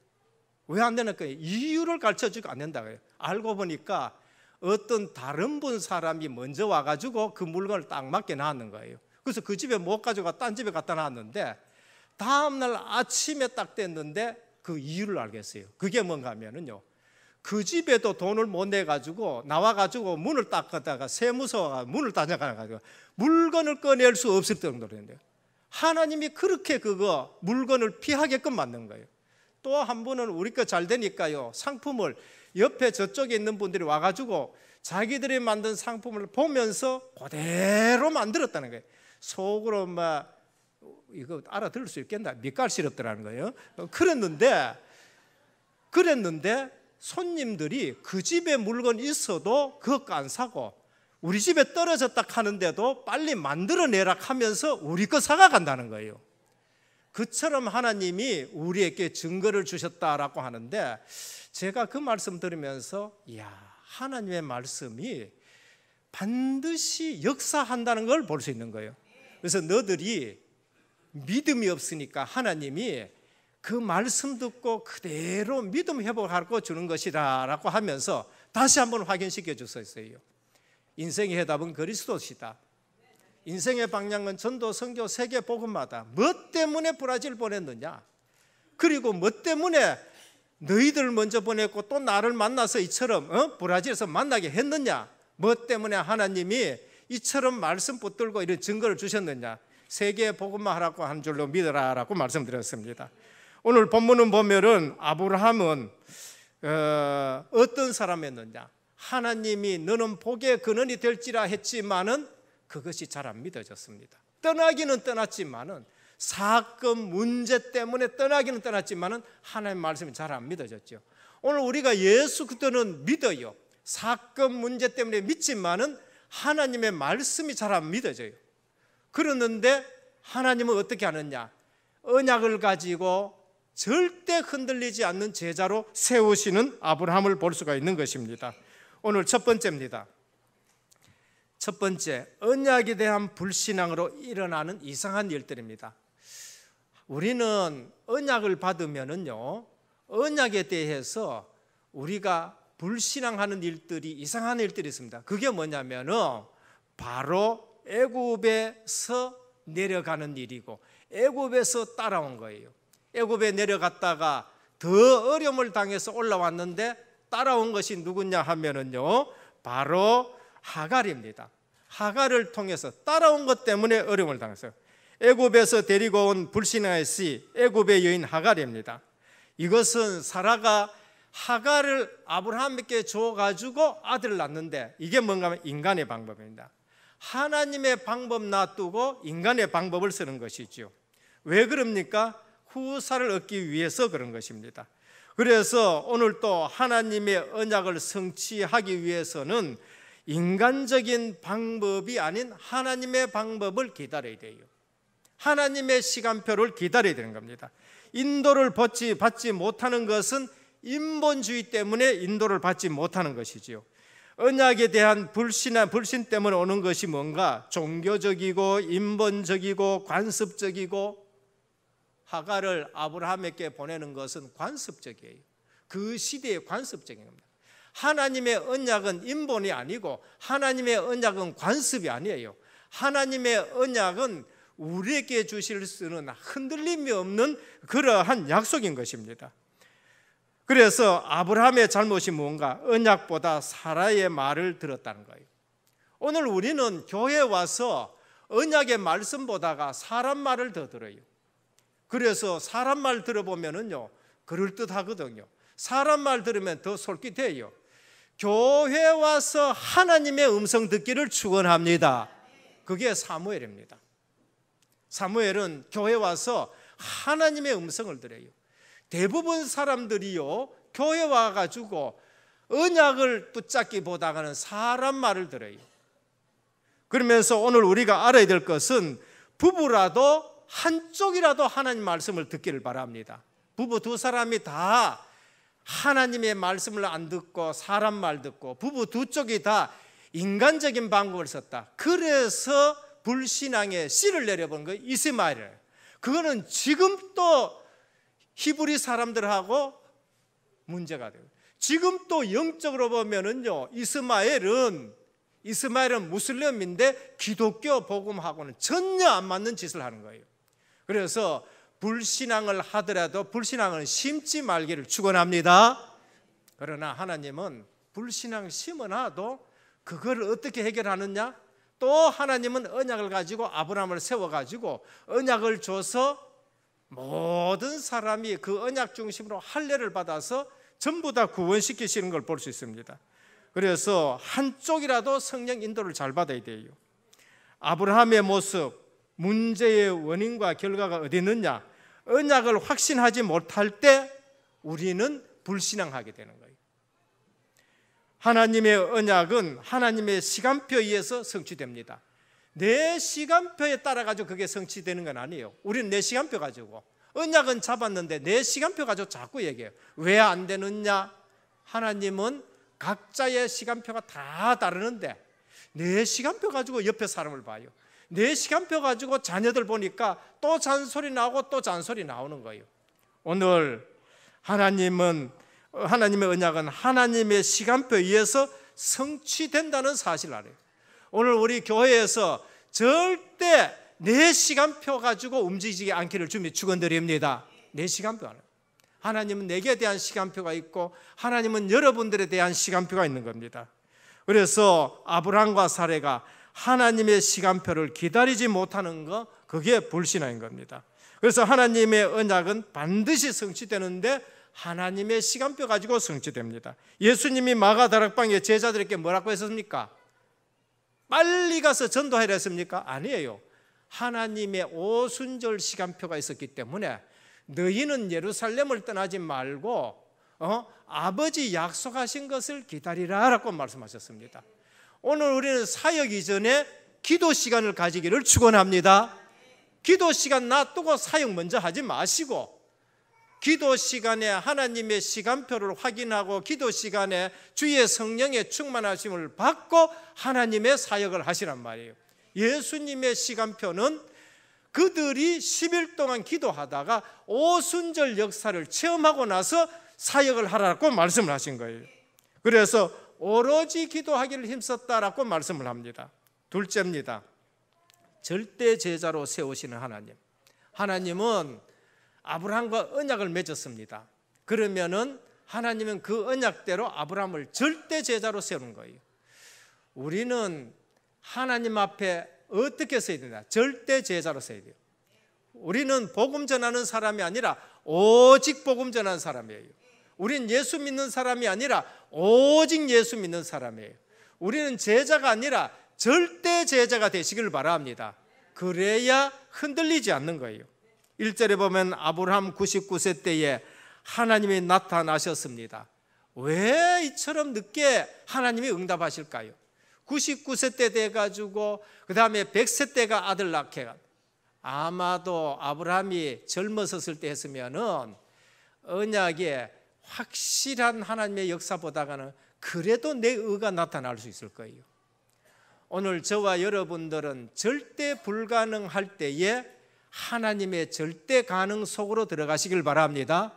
왜 안 되는 거예요? 이유를 가르쳐주고 안 된다고 해요. 알고 보니까 어떤 다른 분 사람이 먼저 와가지고 그 물건을 딱 맞게 놨는 거예요. 그래서 그 집에 못 가져가 딴 집에 갖다 놨는데 다음날 아침에 딱 됐는데 그 이유를 알겠어요. 그게 뭔가 하면은요, 그 집에도 돈을 못 내가지고 나와가지고 문을 딱 걷다가 세무서가 문을 닫아가지고 물건을 꺼낼 수 없을 정도로 했는데요. 하나님이 그렇게 그거 물건을 피하게끔 만든 거예요. 또 한 분은 우리 거 잘 되니까요, 상품을 옆에 저쪽에 있는 분들이 와가지고 자기들이 만든 상품을 보면서 그대로 만들었다는 거예요. 속으로 막 이거 알아들을 수 있겠나? 밑갈스럽더라는 거예요. 그랬는데 손님들이 그 집에 물건 있어도 그거 안 사고 우리 집에 떨어졌다 하는데도 빨리 만들어내라 하면서 우리 거 사가간다는 거예요. 그처럼 하나님이 우리에게 증거를 주셨다라고 하는데 제가 그 말씀 들으면서 하나님의 말씀이 반드시 역사한다는 걸 볼 수 있는 거예요. 그래서 너들이 믿음이 없으니까 하나님이 그 말씀 듣고 그대로 믿음 회복하고 주는 것이다 라고 하면서 다시 한번 확인시켜 주셨어요. 인생의 해답은 그리스도시다. 인생의 방향은 전도, 선교, 세계 복음마다. 뭐 때문에 브라질 보냈느냐? 그리고 뭐 때문에 너희들 먼저 보냈고 또 나를 만나서 이처럼 브라질에서 만나게 했느냐? 뭐 때문에 하나님이 이처럼 말씀 붙들고 이런 증거를 주셨느냐? 세계 복음만 하라고 한 줄로 믿으라라고 말씀드렸습니다. 오늘 본문은 보면은 아브라함은 어떤 사람이었느냐? 하나님이 너는 복의 근원이 될지라 했지만은 그것이 잘 안 믿어졌습니다. 떠나기는 떠났지만은 사건 문제 때문에 떠나기는 떠났지만은 하나님의 말씀이 잘 안 믿어졌죠. 오늘 우리가 예수 그리스도는 믿어요. 사건 문제 때문에 믿지만은 하나님의 말씀이 잘 안 믿어져요. 그러는데 하나님은 어떻게 하느냐? 언약을 가지고 절대 흔들리지 않는 제자로 세우시는 아브라함을 볼 수가 있는 것입니다. 오늘 첫 번째입니다. 첫 번째, 언약에 대한 불신앙으로 일어나는 이상한 일들입니다. 우리는 언약을 받으면은요, 언약에 대해서 우리가 불신앙하는 일들이, 이상한 일들이 있습니다. 그게 뭐냐면은 바로 애굽에서 내려가는 일이고 애굽에서 따라온 거예요. 애굽에 내려갔다가 더 어려움을 당해서 올라왔는데 따라온 것이 누구냐 하면은요, 바로 하갈입니다. 하갈을 통해서 따라온 것 때문에 어려움을 당했어요. 애굽에서 데리고 온 불신앙의 씨, 애굽의 여인 하갈입니다. 이것은 사라가 하갈을 아브라함에게 줘가지고 아들을 낳는데 이게 뭔가 하면 인간의 방법입니다. 하나님의 방법 놔두고 인간의 방법을 쓰는 것이죠. 왜 그럽니까? 후사를 얻기 위해서 그런 것입니다. 그래서 오늘 또 하나님의 언약을 성취하기 위해서는 인간적인 방법이 아닌 하나님의 방법을 기다려야 돼요. 하나님의 시간표를 기다려야 되는 겁니다. 인도를 받지 못하는 것은 인본주의 때문에 인도를 받지 못하는 것이지요. 언약에 대한 불신 때문에 오는 것이 뭔가 종교적이고 인본적이고 관습적이고, 하갈을 아브라함에게 보내는 것은 관습적이에요. 그 시대의 관습적인 겁니다. 하나님의 언약은 인본이 아니고 하나님의 언약은 관습이 아니에요. 하나님의 언약은 우리에게 주실 수는 흔들림이 없는 그러한 약속인 것입니다. 그래서 아브라함의 잘못이 뭔가? 언약보다 사라의 말을 들었다는 거예요. 오늘 우리는 교회에 와서 언약의 말씀보다가 사람 말을 더 들어요. 그래서 사람 말 들어보면은요, 그럴듯하거든요. 사람 말 들으면 더 솔깃해요. 교회에 와서 하나님의 음성 듣기를 축원합니다. 그게 사무엘입니다. 사무엘은 교회에 와서 하나님의 음성을 들어요. 대부분 사람들이요, 교회 와가지고 언약을 붙잡기보다는 사람 말을 들어요. 그러면서 오늘 우리가 알아야 될 것은 부부라도 한쪽이라도 하나님 말씀을 듣기를 바랍니다. 부부 두 사람이 다 하나님의 말씀을 안 듣고 사람 말 듣고 부부 두 쪽이 다 인간적인 방법을 썼다. 그래서 불신앙의 씨를 내려본 거예요. 이스마엘을. 그거는 지금 또 히브리 사람들하고 문제가 돼요. 지금 또 영적으로 보면은요, 이스마엘은 무슬림인데 기독교 복음하고는 전혀 안 맞는 짓을 하는 거예요. 그래서 불신앙을 하더라도 불신앙을 심지 말기를 축원합니다. 그러나 하나님은 불신앙 심어놔도 그걸 어떻게 해결하느냐? 또 하나님은 언약을 가지고 아브라함을 세워가지고 언약을 줘서 모든 사람이 그 언약 중심으로 할례를 받아서 전부 다 구원시키시는 걸 볼 수 있습니다. 그래서 한쪽이라도 성령 인도를 잘 받아야 돼요. 아브라함의 모습, 문제의 원인과 결과가 어디 있느냐? 언약을 확신하지 못할 때 우리는 불신앙하게 되는 거예요. 하나님의 언약은 하나님의 시간표에 의해서 성취됩니다. 내 시간표에 따라 가지고 그게 성취되는 건 아니에요. 우리는 내 시간표 가지고 언약은 잡았는데 내 시간표 가지고 자꾸 얘기해요. 왜 안 되느냐? 하나님은 각자의 시간표가 다 다르는데 내 시간표 가지고 옆에 사람을 봐요. 내 시간표 가지고 자녀들 보니까 또 잔소리 나오고 또 잔소리 나오는 거예요. 오늘 하나님의 언약은 하나님의 시간표에 의해서 성취된다는 사실을 알아요. 오늘 우리 교회에서 절대 내 시간표 가지고 움직이지 않기를 주님 축원드립니다. 내 시간표 알아요. 하나님은 내게 대한 시간표가 있고 하나님은 여러분들에 대한 시간표가 있는 겁니다. 그래서 아브라함과 사레가 하나님의 시간표를 기다리지 못하는 거, 그게 불신앙인 겁니다. 그래서 하나님의 언약은 반드시 성취되는데 하나님의 시간표 가지고 성취됩니다. 예수님이 마가다락방에 제자들에게 뭐라고 했습니까? 빨리 가서 전도하라 했습니까? 아니에요. 하나님의 오순절 시간표가 있었기 때문에 너희는 예루살렘을 떠나지 말고 아버지 약속하신 것을 기다리라라고 말씀하셨습니다. 오늘 우리는 사역 이전에 기도 시간을 가지기를 축원합니다. 기도 시간 놔두고 사역 먼저 하지 마시고 기도 시간에 하나님의 시간표를 확인하고 기도 시간에 주의 성령의 충만하심을 받고 하나님의 사역을 하시란 말이에요. 예수님의 시간표는 그들이 10일 동안 기도하다가 오순절 역사를 체험하고 나서 사역을 하라고 말씀을 하신 거예요. 그래서 오로지 기도하기를 힘썼다라고 말씀을 합니다. 둘째입니다. 절대 제자로 세우시는 하나님. 하나님은 아브라함과 언약을 맺었습니다. 그러면은 하나님은 그 언약대로 아브라함을 절대 제자로 세우는 거예요. 우리는 하나님 앞에 어떻게 서야 되냐? 절대 제자로 서야 돼요. 우리는 복음 전하는 사람이 아니라 오직 복음 전하는 사람이에요. 우리는 예수 믿는 사람이 아니라 오직 예수 믿는 사람이에요. 우리는 제자가 아니라 절대 제자가 되시길 바랍니다. 그래야 흔들리지 않는 거예요. 1절에 보면 아브라함 99세 때에 하나님이 나타나셨습니다. 왜 이처럼 늦게 하나님이 응답하실까요? 99세 때 돼가지고 그 다음에 100세 때가 아들 낳게, 아마도 아브라함이 젊었을 때 했으면은 언약에 확실한 하나님의 역사보다는 그래도 내 의가 나타날 수 있을 거예요. 오늘 저와 여러분들은 절대 불가능할 때에 하나님의 절대 가능 속으로 들어가시길 바랍니다.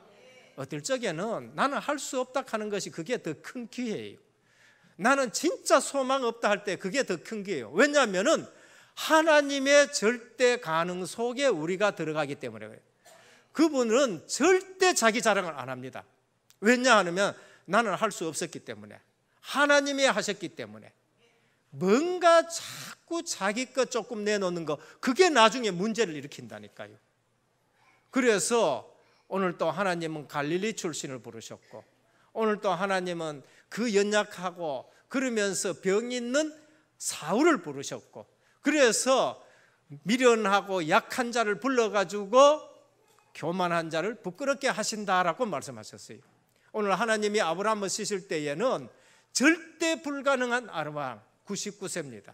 어떨 적에는 나는 할 수 없다 하는 것이 그게 더 큰 기회예요. 나는 진짜 소망 없다 할 때 그게 더 큰 기회예요. 왜냐하면은 하나님의 절대 가능 속에 우리가 들어가기 때문에 그래요. 그분은 절대 자기 자랑을 안 합니다. 왜냐하면 나는 할 수 없었기 때문에, 하나님이 하셨기 때문에. 뭔가 자꾸 자기 것 조금 내놓는 거, 그게 나중에 문제를 일으킨다니까요. 그래서 오늘 또 하나님은 갈릴리 출신을 부르셨고, 오늘 또 하나님은 그 연약하고 그러면서 병 있는 사울을 부르셨고, 그래서 미련하고 약한 자를 불러가지고 교만한 자를 부끄럽게 하신다라고 말씀하셨어요. 오늘 하나님이 아브라함을 쓰실 때에는 절대 불가능한 아브라함 99세입니다.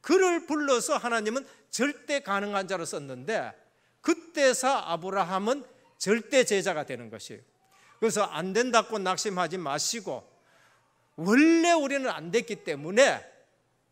그를 불러서 하나님은 절대 가능한 자로 썼는데, 그때서 아브라함은 절대 제자가 되는 것이에요. 그래서 안 된다고 낙심하지 마시고, 원래 우리는 안 됐기 때문에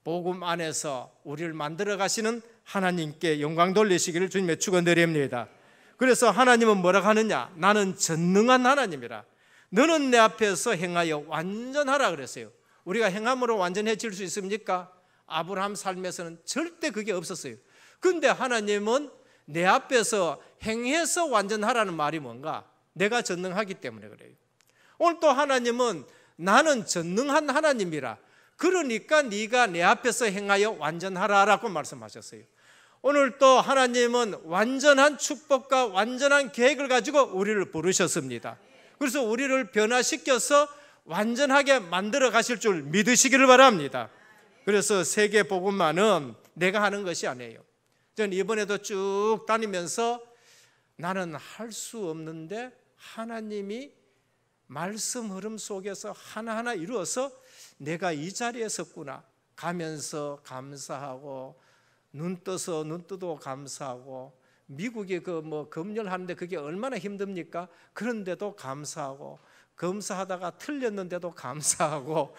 복음 안에서 우리를 만들어 가시는 하나님께 영광 돌리시기를 주님의 축원드립니다. 그래서 하나님은 뭐라고 하느냐? 나는 전능한 하나님이라. 너는 내 앞에서 행하여 완전하라 그랬어요. 우리가 행함으로 완전해질 수 있습니까? 아브라함 삶에서는 절대 그게 없었어요. 그런데 하나님은 내 앞에서 행해서 완전하라는 말이 뭔가? 내가 전능하기 때문에 그래요. 오늘 또 하나님은 나는 전능한 하나님이라, 그러니까 네가 내 앞에서 행하여 완전하라라고 말씀하셨어요. 오늘 또 하나님은 완전한 축복과 완전한 계획을 가지고 우리를 부르셨습니다. 그래서 우리를 변화시켜서 완전하게 만들어 가실 줄 믿으시기를 바랍니다. 그래서 세계 복음만은 내가 하는 것이 아니에요. 저는 이번에도 쭉 다니면서 나는 할 수 없는데 하나님이 말씀 흐름 속에서 하나하나 이루어서 내가 이 자리에 섰구나 가면서 감사하고, 눈 떠서 눈 뜨도 감사하고, 미국이 검열하는데 그게 얼마나 힘듭니까? 그런데도 감사하고, 검사하다가 틀렸는데도 감사하고,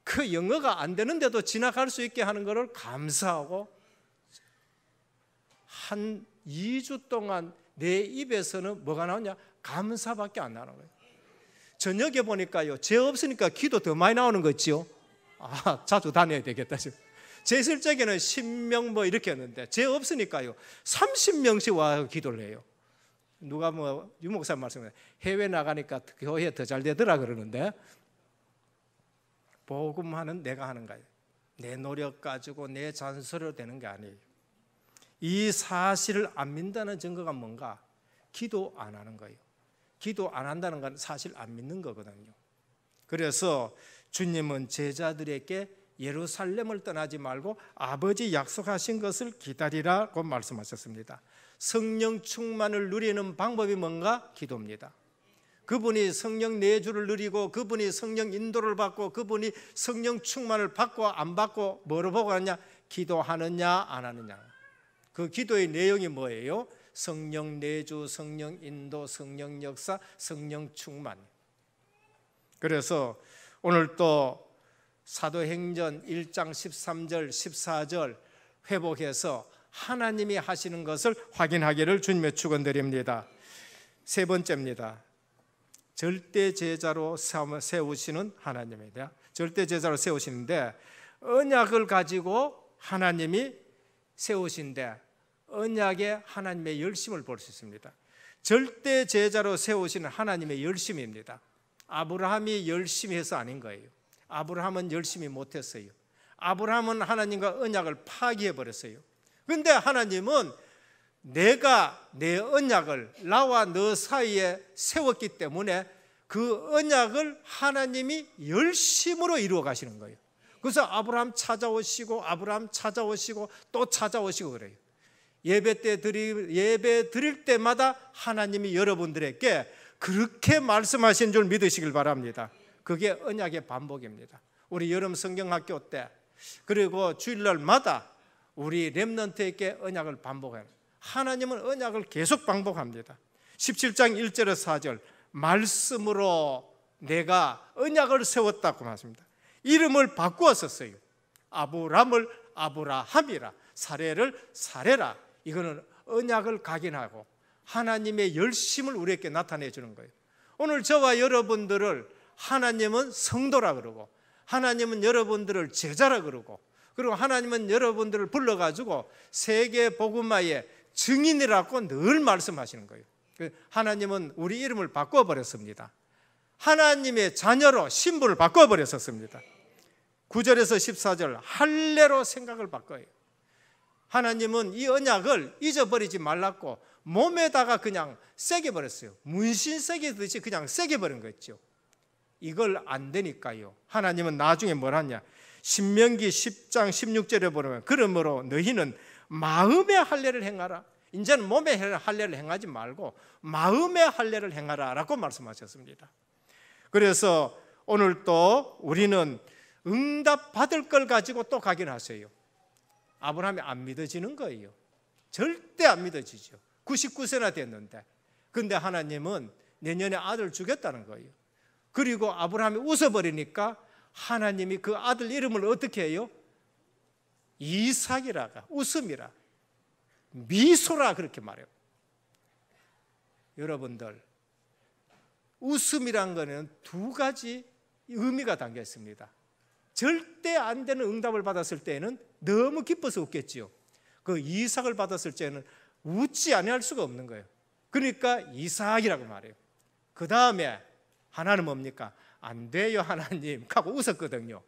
그 영어가 안 되는데도 지나갈 수 있게 하는 것을 감사하고, 한 2주 동안 내 입에서는 뭐가 나오냐? 감사밖에 안 나오는 거예요. 저녁에 보니까요, 죄 없으니까 기도 더 많이 나오는 거 있죠? 자주 다녀야 되겠다. 죄 있을 적에는 10명 이렇게 했는데, 죄 없으니까요 30명씩 와서 기도를 해요. 누가 유 목사 말씀해, 해외 나가니까 교회 더 잘 되더라 그러는데, 복음하는 내가 하는 거예요. 내 노력 가지고 내 잔소리로 되는 게 아니에요. 이 사실을 안 믿는다는 증거가 뭔가? 기도 안 하는 거예요. 기도 안 한다는 건 사실 안 믿는 거거든요. 그래서 주님은 제자들에게 예루살렘을 떠나지 말고 아버지 약속하신 것을 기다리라고 말씀하셨습니다. 성령 충만을 누리는 방법이 뭔가? 기도입니다. 그분이 성령 내주를 누리고, 그분이 성령 인도를 받고, 그분이 성령 충만을 받고 안 받고 뭐로 보고 하느냐? 기도하느냐 안 하느냐. 그 기도의 내용이 뭐예요? 성령 내주, 성령 인도, 성령 역사, 성령 충만. 그래서 오늘 또 사도행전 1장 13절 14절 회복해서 하나님이 하시는 것을 확인하기를 주님의 축원드립니다. 세 번째입니다. 절대 제자로 세우시는 하나님입니다. 절대 제자로 세우시는데, 언약을 가지고 하나님이 세우신데 언약에 하나님의 열심을 볼 수 있습니다. 절대 제자로 세우시는 하나님의 열심입니다. 아브라함이 열심히 해서 아닌 거예요. 아브라함은 열심히 못했어요. 아브라함은 하나님과 언약을 파기해버렸어요. 그런데 하나님은 내가 내 언약을 나와 너 사이에 세웠기 때문에 그 언약을 하나님이 열심으로 이루어 가시는 거예요. 그래서 아브라함 찾아오시고 또 찾아오시고 그래요. 예배 드릴 때마다 하나님이 여러분들에게 그렇게 말씀하신 줄 믿으시길 바랍니다. 그게 언약의 반복입니다. 우리 여름 성경학교 때, 그리고 주일날마다 우리 렘넌트에게 언약을 반복해요. 하나님은 언약을 계속 반복합니다. 17장 1절에서 4절, 말씀으로 내가 언약을 세웠다고 말씀합니다. 이름을 바꾸었었어요. 아브람을 아브라함이라, 사례를 사례라. 이거는 언약을 각인하고 하나님의 열심을 우리에게 나타내 주는 거예요. 오늘 저와 여러분들을 하나님은 성도라 그러고, 하나님은 여러분들을 제자라 그러고, 그리고 하나님은 여러분들을 불러가지고 세계 복음화의 증인이라고 늘 말씀하시는 거예요. 하나님은 우리 이름을 바꿔버렸습니다. 하나님의 자녀로 신분을 바꿔버렸었습니다. 9절에서 14절 할례로 생각을 바꿔요. 하나님은 이 언약을 잊어버리지 말라고 몸에다가 그냥 새겨버렸어요. 문신 새기듯이 그냥 새겨버린 거였죠. 이걸 안 되니까요, 하나님은 나중에 뭘 하냐, 신명기 10장 16절에 보면 그러므로 너희는 마음의 할례를 행하라. 이제는 몸의 할례를 행하지 말고 마음의 할례를 행하라 라고 말씀하셨습니다. 그래서 오늘 또 우리는 응답 받을 걸 가지고 또 각인하세요. 아브라함이 안 믿어지는 거예요. 절대 안 믿어지죠. 99세나 됐는데. 근데 하나님은 내년에 아들 주겠다는 거예요. 그리고 아브라함이 웃어버리니까 하나님이 그 아들 이름을 어떻게 해요? 이삭이라가, 웃음이라, 미소라 그렇게 말해요. 여러분들, 웃음이란 거는 두 가지 의미가 담겨 있습니다. 절대 안 되는 응답을 받았을 때는 너무 기뻐서 웃겠지요. 그 이삭을 받았을 때는 웃지 아니할 수가 없는 거예요. 그러니까 이삭이라고 말해요. 그 다음에 하나는 뭡니까? 안 돼요 하나님 하고 웃었거든요.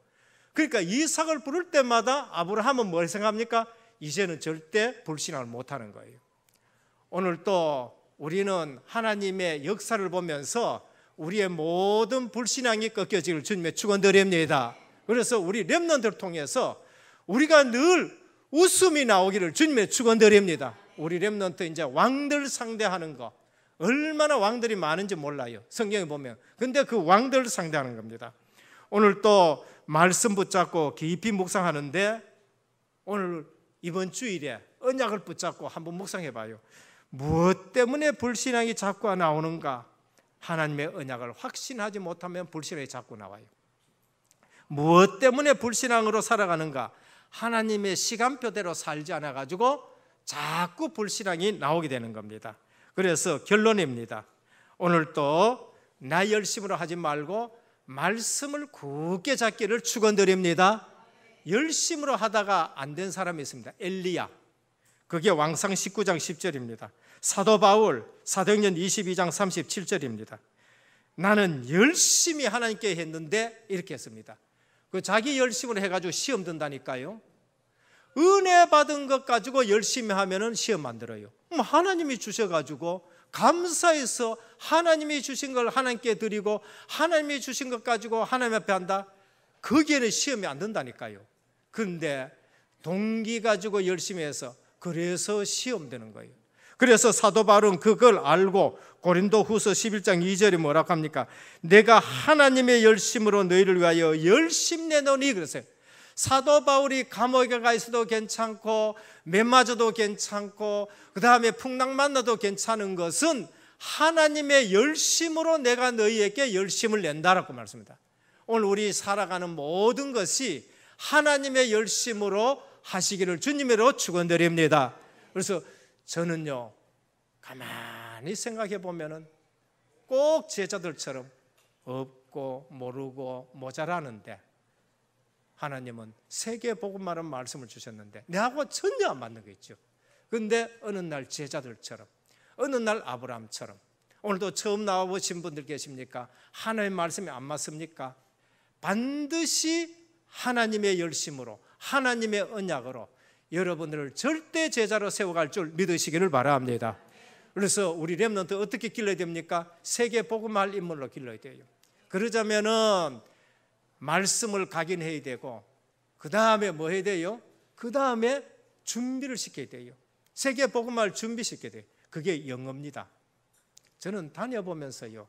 그러니까 이삭을 부를 때마다 아브라함은 뭘 생각합니까? 이제는 절대 불신앙을 못하는 거예요. 오늘 또 우리는 하나님의 역사를 보면서 우리의 모든 불신앙이 꺾여지기를 주님의 축원드립니다. 그래서 우리 렘넌트를 통해서 우리가 늘 웃음이 나오기를 주님의 축원드립니다. 우리 렘넌트 이제 왕들 상대하는 거, 얼마나 왕들이 많은지 몰라요, 성경에 보면. 근데 그 왕들 상대하는 겁니다. 오늘 또 말씀 붙잡고 깊이 묵상하는데, 오늘 이번 주일에 언약을 붙잡고 한번 묵상해 봐요. 무엇 때문에 불신앙이 자꾸 나오는가? 하나님의 언약을 확신하지 못하면 불신앙이 자꾸 나와요. 무엇 때문에 불신앙으로 살아가는가? 하나님의 시간표대로 살지 않아 가지고 자꾸 불신앙이 나오게 되는 겁니다. 그래서 결론입니다. 오늘 또 나 열심으로 하지 말고 말씀을 굳게 잡기를 축원드립니다. 열심으로 하다가 안 된 사람이 있습니다. 엘리야. 그게 왕상 19장 10절입니다. 사도 바울 사도행전 22장 37절입니다. 나는 열심히 하나님께 했는데 이렇게 했습니다. 그 자기 열심으로 해가지고 시험 든다니까요. 은혜 받은 것 가지고 열심히 하면은 시험 만들어요. 하나님이 주셔가지고 감사해서 하나님이 주신 걸 하나님께 드리고 하나님이 주신 것 가지고 하나님 앞에 한다. 거기에는 시험이 안 든다니까요. 그런데 동기 가지고 열심히 해서 그래서 시험 되는 거예요. 그래서 사도 바울은 그걸 알고 고린도후서 11장 2절이 뭐라고 합니까? 내가 하나님의 열심으로 너희를 위하여 열심 내노니 그랬어요. 사도 바울이 감옥에 가 있어도 괜찮고 매 맞아도 괜찮고 그 다음에 풍랑 만나도 괜찮은 것은 하나님의 열심으로 내가 너희에게 열심을 낸다라고 말씀합니다. 오늘 우리 살아가는 모든 것이 하나님의 열심으로 하시기를 주님으로 축원드립니다. 그래서 저는요, 가만히 생각해 보면은 꼭 제자들처럼 없고 모르고 모자라는데 하나님은 세계 복음만한 말씀을 주셨는데 내하고 전혀 안 맞는 거 있죠. 그런데 어느 날 제자들처럼, 어느 날 아브라함처럼, 오늘도 처음 나와보신 분들 계십니까? 하나님의 말씀이 안 맞습니까? 반드시 하나님의 열심으로, 하나님의 언약으로 여러분들을 절대 제자로 세워갈 줄 믿으시기를 바랍니다. 그래서 우리 렘넌트 어떻게 길러야 됩니까? 세계 복음할 인물로 길러야 돼요. 그러자면은 말씀을 각인해야 되고 그 다음에 뭐 해야 돼요? 그 다음에 준비를 시켜야 돼요. 세계 복음할 준비시켜야 돼요. 그게 영어입니다. 저는 다녀보면서요,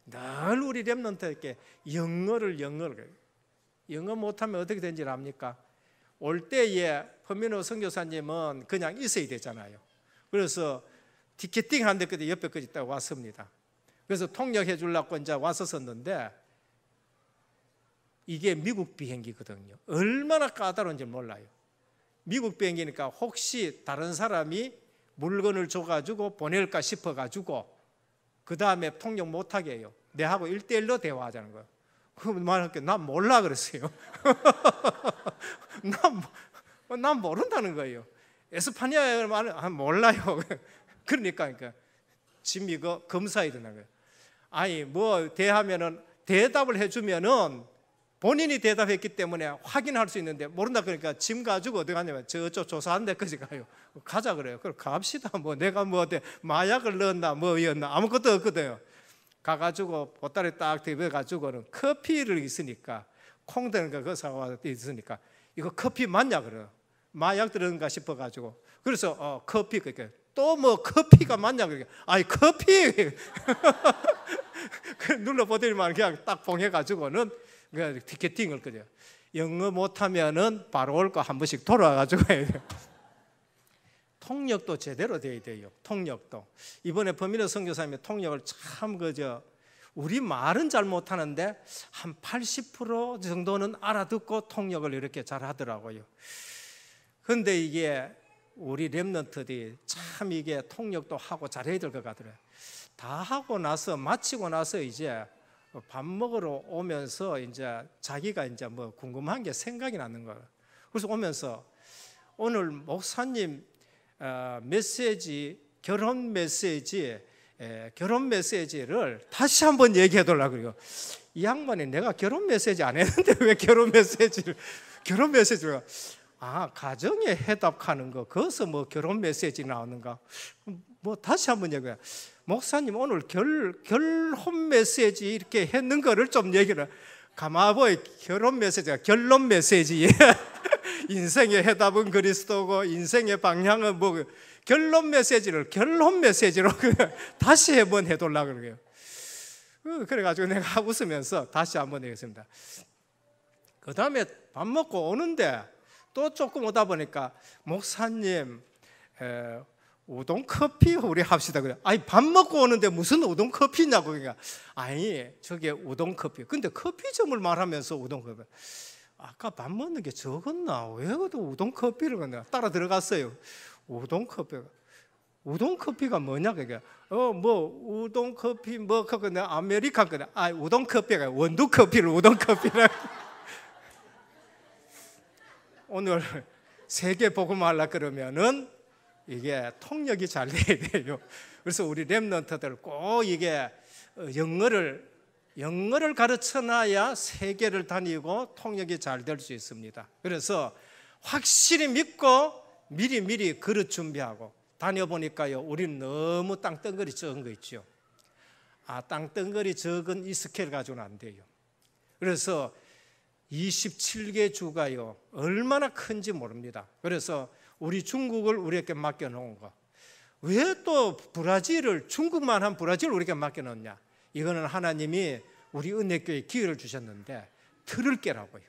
늘 우리 렘넌트에게 영어를 영어 못하면 어떻게 되는지 압니까? 올 때에 허민호 선교사님은 그냥 있어야 되잖아요. 그래서 티켓팅 하는데 그때 옆에까지 딱 왔습니다. 그래서 통역해 주려고 이제 왔었는데 이게 미국 비행기거든요. 얼마나 까다로운지 몰라요. 미국 비행기니까 혹시 다른 사람이 물건을 줘가지고 보낼까 싶어가지고 그 다음에 통역 못하게 해요. 내하고 1대1로 대화하자는 거예요. 그럼 말할게, 난 몰라 그랬어요. 난 모른다는 거예요. 에스파니아어 말은 몰라요. 그러니까 짐 이거 검사해야 되는 거예요. 아니 뭐 대하면은 대답을 해주면은 본인이 대답했기 때문에 확인할 수 있는데 모른다 그러니까 짐 가지고 어디 가냐면 저쪽 조사하는 데까지 가요. 가자 그래요. 그럼 갑시다. 뭐 내가 뭐 어때 마약을 넣었나 뭐였나 아무것도 없거든요. 가가지고 보따리 딱 대벼가지고는 커피를 있으니까 콩 드는 거 그거 사와 있으니까 이거 커피 맞냐 그래요. 마약 들었는가 싶어가지고 그래서 커피 그렇게 또 뭐 커피가 맞냐 그러니까 아이 커피 그 눌러보더니만 그냥 딱 봉해가지고는 그냥 티켓팅을 그래요. 영어 못하면은 바로 올 거 한 번씩 돌아와가지고 해야 돼요. 통역도 제대로 돼야 돼요. 통역도 이번에 범인호 선교사님이 통역을 참 그저 우리 말은 잘 못하는데 한 80% 정도는 알아듣고 통역을 이렇게 잘 하더라고요. 그런데 이게 우리 렘넌트들이 참 이게 통역도 하고 잘해야 될 것 같더라고요. 다 하고 나서 마치고 나서 이제 밥 먹으러 오면서 이제 자기가 이제 뭐 궁금한 게 생각이 나는 거예요. 그래서 오면서 오늘 목사님 메시지 결혼 메시지를 다시 한번 얘기해 달라고요. 이 양반이 내가 결혼 메시지 안 했는데 왜 결혼 메시지를 가정에 해답하는 거 거기서 뭐 결혼 메시지 나오는가 뭐 다시 한번 얘기해. 목사님 오늘 결혼 메시지 이렇게 했는 거를 좀 얘기를 가마보이 결혼 메시지가 결론 메시지 인생의 해답은 그리스도고 인생의 방향은 뭐 결론 메시지를 결혼 메시지로 다시 한번 해달라고 그래요. 그래가지고 내가 웃으면서 다시 한번 얘기했습니다. 그 다음에 밥 먹고 오는데 또 조금 오다 보니까 목사님 우동 커피 우리 합시다 그래. 아니 밥 먹고 오는데 무슨 우동 커피냐고 그러니까 아니 저게 우동 커피. 근데 커피점을 말하면서 우동 커피. 아까 밥 먹는 게 적었나? 왜 또 우동 커피를 그냥 따라 들어갔어요. 우동 커피가 뭐냐 그게? 뭐 우동 커피 뭐 그거 아메리칸 거다. 우동 커피가 원두 커피를 우동 커피라. 오늘 세계 복음하려 그러면은 이게 통역이 잘 돼야 돼요. 그래서 우리 렘넌트들 꼭 이게 영어를 가르쳐놔야 세계를 다니고 통역이 잘 될 수 있습니다. 그래서 확실히 믿고 미리 그릇 준비하고 다녀보니까요, 우리는 너무 땅덩어리 적은 거 있죠. 땅덩어리 적은 이 스케일 가지고는 안 돼요. 그래서 27개 주가요 얼마나 큰지 모릅니다. 그래서 우리 중국을 우리에게 맡겨놓은 거, 왜 또 브라질을 중국만 한 브라질을 우리에게 맡겨놓냐? 이거는 하나님이 우리 은혜교회에 기회를 주셨는데 틀을 깨라고요.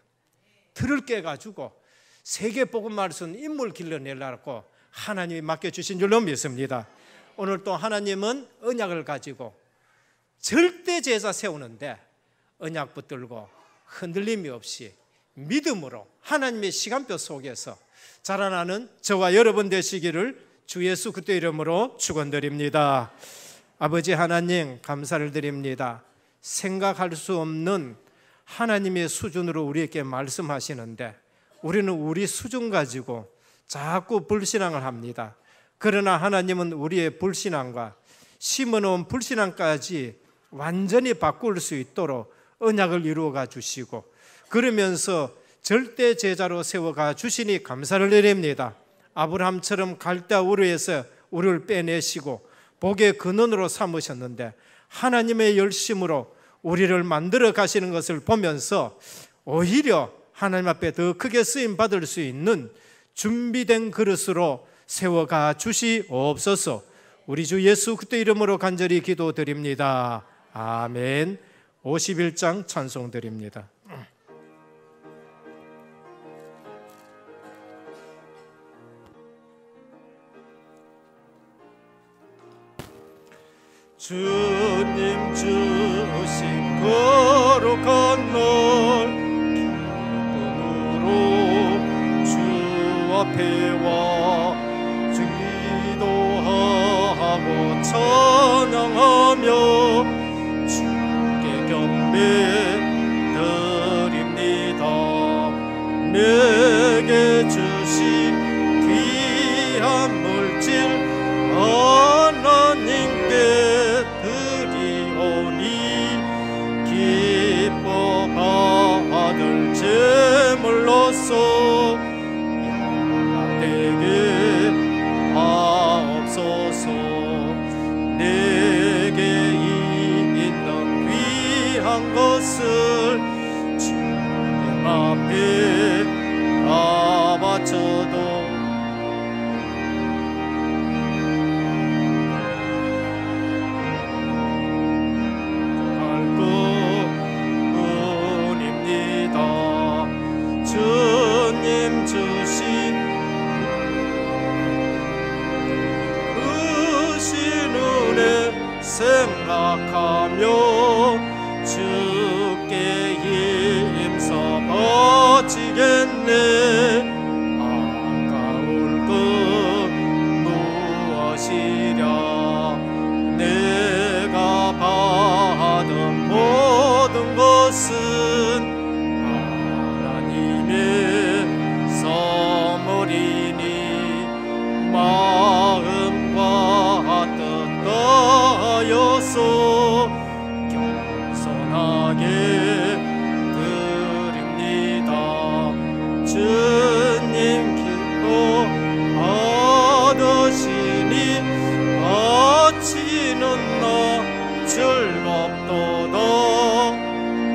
틀을 깨가지고 세계 복음 말씀 인물 길러내려고 하나님이 맡겨주신 줄로 믿습니다. 오늘 또 하나님은 언약을 가지고 절대 제사 세우는데 언약 붙들고 흔들림이 없이 믿음으로 하나님의 시간표 속에서 자라나는 저와 여러분 되시기를 주 예수 그리스도 이름으로 축원드립니다. 아버지 하나님 감사를 드립니다. 생각할 수 없는 하나님의 수준으로 우리에게 말씀하시는데 우리는 우리 수준 가지고 자꾸 불신앙을 합니다. 그러나 하나님은 우리의 불신앙과 심어놓은 불신앙까지 완전히 바꿀 수 있도록 언약을 이루어가 주시고 그러면서 절대 제자로 세워가 주시니 감사를 드립니다. 아브라함처럼 갈대아 우르에서 우리를 빼내시고 복의 근원으로 삼으셨는데 하나님의 열심으로 우리를 만들어 가시는 것을 보면서 오히려 하나님 앞에 더 크게 쓰임 받을 수 있는 준비된 그릇으로 세워가 주시옵소서. 우리 주 예수 그리스도 이름으로 간절히 기도드립니다. 아멘. 51장 찬송 드립니다. 주님 주신 거룩한 날 기쁨으로 주 앞에 와 기도하고 찬양하며 주께 경배 드립니다. 내게 주신 귀한 물질 하나님께 내가 바쳐도 주님 주신 은혜 생각하며 주께 힘써 버티겠네. 아까울 것 무엇이랴. 내가 받은 모든 것은 선물이니 마음과 뜻 다하여서 겸손하게 드립니다. 주님 기뻐 받으시니 바치는 나 즐겁도다.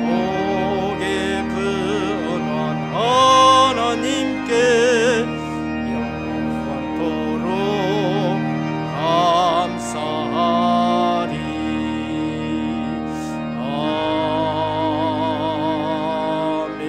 복의 근원 하나님께 영원토록 감사하리. 아멘.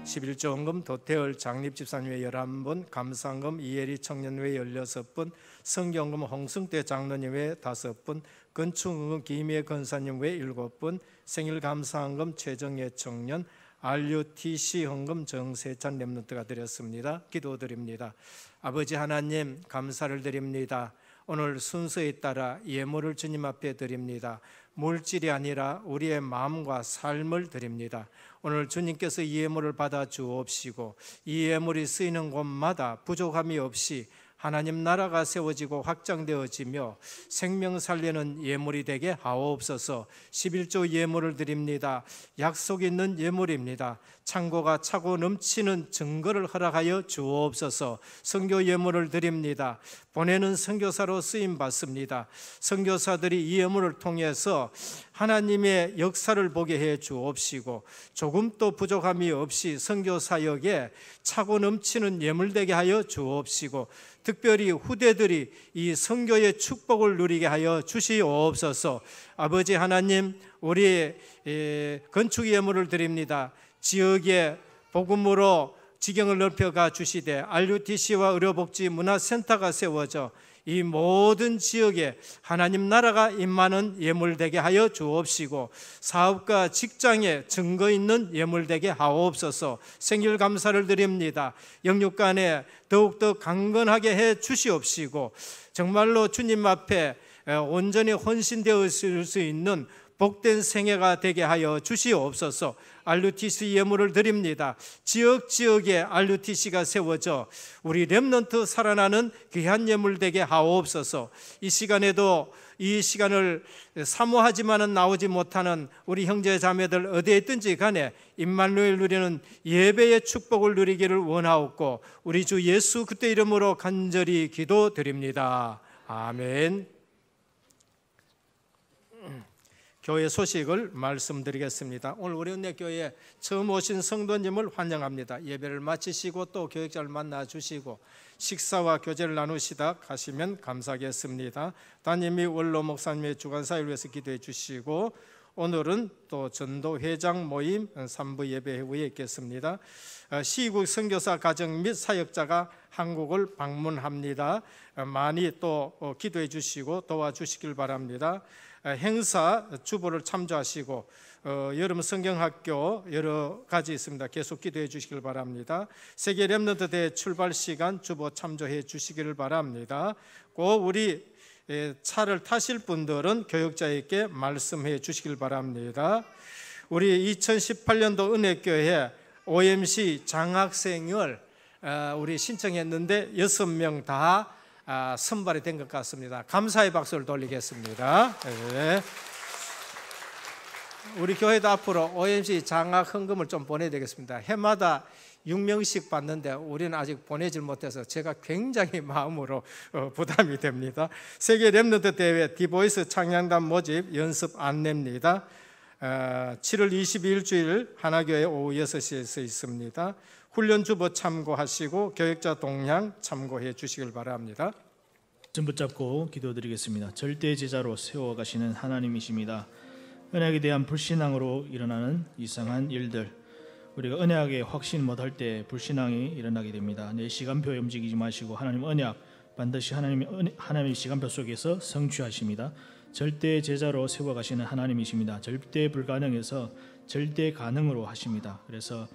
11조 헌금 도태월 장립집사님회 11분, 감사헌금 이혜리 청년회 16분, 성경헌금 홍승태 장로님회 5분, 건축헌금 김혜 권사님회 7분, 생일감사헌금 최정예 청년, RUTC 헌금 정세찬 렘넌트가 드렸습니다. 기도드립니다. 아버지 하나님, 감사를 드립니다. 오늘 순서에 따라 예물을 주님 앞에 드립니다. 물질이 아니라 우리의 마음과 삶을 드립니다. 오늘 주님께서 이 예물을 받아 주옵시고 이 예물이 쓰이는 곳마다 부족함이 없이 하나님 나라가 세워지고 확장되어지며 생명 살리는 예물이 되게 하옵소서. 11조 예물을 드립니다. 약속 있는 예물입니다. 창고가 차고 넘치는 증거를 허락하여 주옵소서. 선교 예물을 드립니다. 보내는 선교사로 쓰임 받습니다. 선교사들이 이 예물을 통해서 하나님의 역사를 보게 해 주옵시고 조금도 부족함이 없이 선교 사역에 차고 넘치는 예물 되게 하여 주옵시고 특별히 후대들이 이 선교의 축복을 누리게 하여 주시옵소서. 아버지 하나님, 우리 건축 예물을 드립니다. 지역의 복음으로 지경을 넓혀가 주시되 RUTC와 의료복지 문화센터가 세워져 이 모든 지역에 하나님 나라가 임하는 예물 되게 하여 주옵시고 사업과 직장에 증거 있는 예물 되게 하옵소서. 생일 감사를 드립니다. 영육간에 더욱더 강건하게 해 주시옵시고 정말로 주님 앞에 온전히 헌신되어 있을 수 있는 복된 생애가 되게 하여 주시옵소서. RUTC 예물을 드립니다. 지역지역에 RUTC가 세워져 우리 렘넌트 살아나는 귀한 예물 되게 하옵소서. 이 시간에도 이 시간을 사모하지만은 나오지 못하는 우리 형제 자매들 어디에 있든지 간에 임마누엘 누리는 예배의 축복을 누리기를 원하옵고 우리 주 예수 그리스도 이름으로 간절히 기도드립니다. 아멘. 교회 소식을 말씀드리겠습니다. 오늘 우리 은혜교회에 처음 오신 성도님을 환영합니다. 예배를 마치시고 또 교역자를 만나주시고 식사와 교제를 나누시다 가시면 감사하겠습니다. 담임이 원로 목사님의 주간사역을 위해서 기도해 주시고 오늘은 또 전도회장 모임 3부 예배 후에 있겠습니다. 시국 선교사 가정 및 사역자가 한국을 방문합니다. 많이 또 기도해 주시고 도와주시길 바랍니다. 행사 주보를 참조하시고 여름 성경학교 여러 가지 있습니다. 계속 기도해 주시길 바랍니다. 세계 렘넌트 대회 출발 시간 주보 참조해 주시기를 바랍니다. 꼭 우리 차를 타실 분들은 교역자에게 말씀해 주시길 바랍니다. 우리 2018년도 은혜교회 OMC 장학생을 우리 신청했는데 6명 다 선발이 된 것 같습니다. 감사의 박수를 돌리겠습니다. 네. 우리 교회도 앞으로 OMC 장학 헌금을 좀 보내야 되겠습니다. 해마다 6명씩 받는데 우리는 아직 보내질 못해서 제가 굉장히 마음으로 부담이 됩니다. 세계 렘넌트 대회 디보이스 창양단 모집 연습 안내입니다. 7월 22일 주일 하나교회 오후 6시에서 있습니다. 훈련 주보 참고하시고 교역자 동향 참고해 주시길 바랍니다. 좀 붙잡고 기도드리겠습니다. 절대 제자로 세워가시는 하나님이십니다. 언약에 대한 불신앙으로 일어나는 이상한 일들, 우리가 언약에 확신 못할 때 불신앙이 일어나게 됩니다. 내 시간표에 움직이지 마시고 하나님 언약 반드시 하나님의 시간표 속에서 성취하십니다. 절대 제자로 세워가시는 하나님이십니다. 절대 불가능에서 절대 가능으로 하십니다. 그래서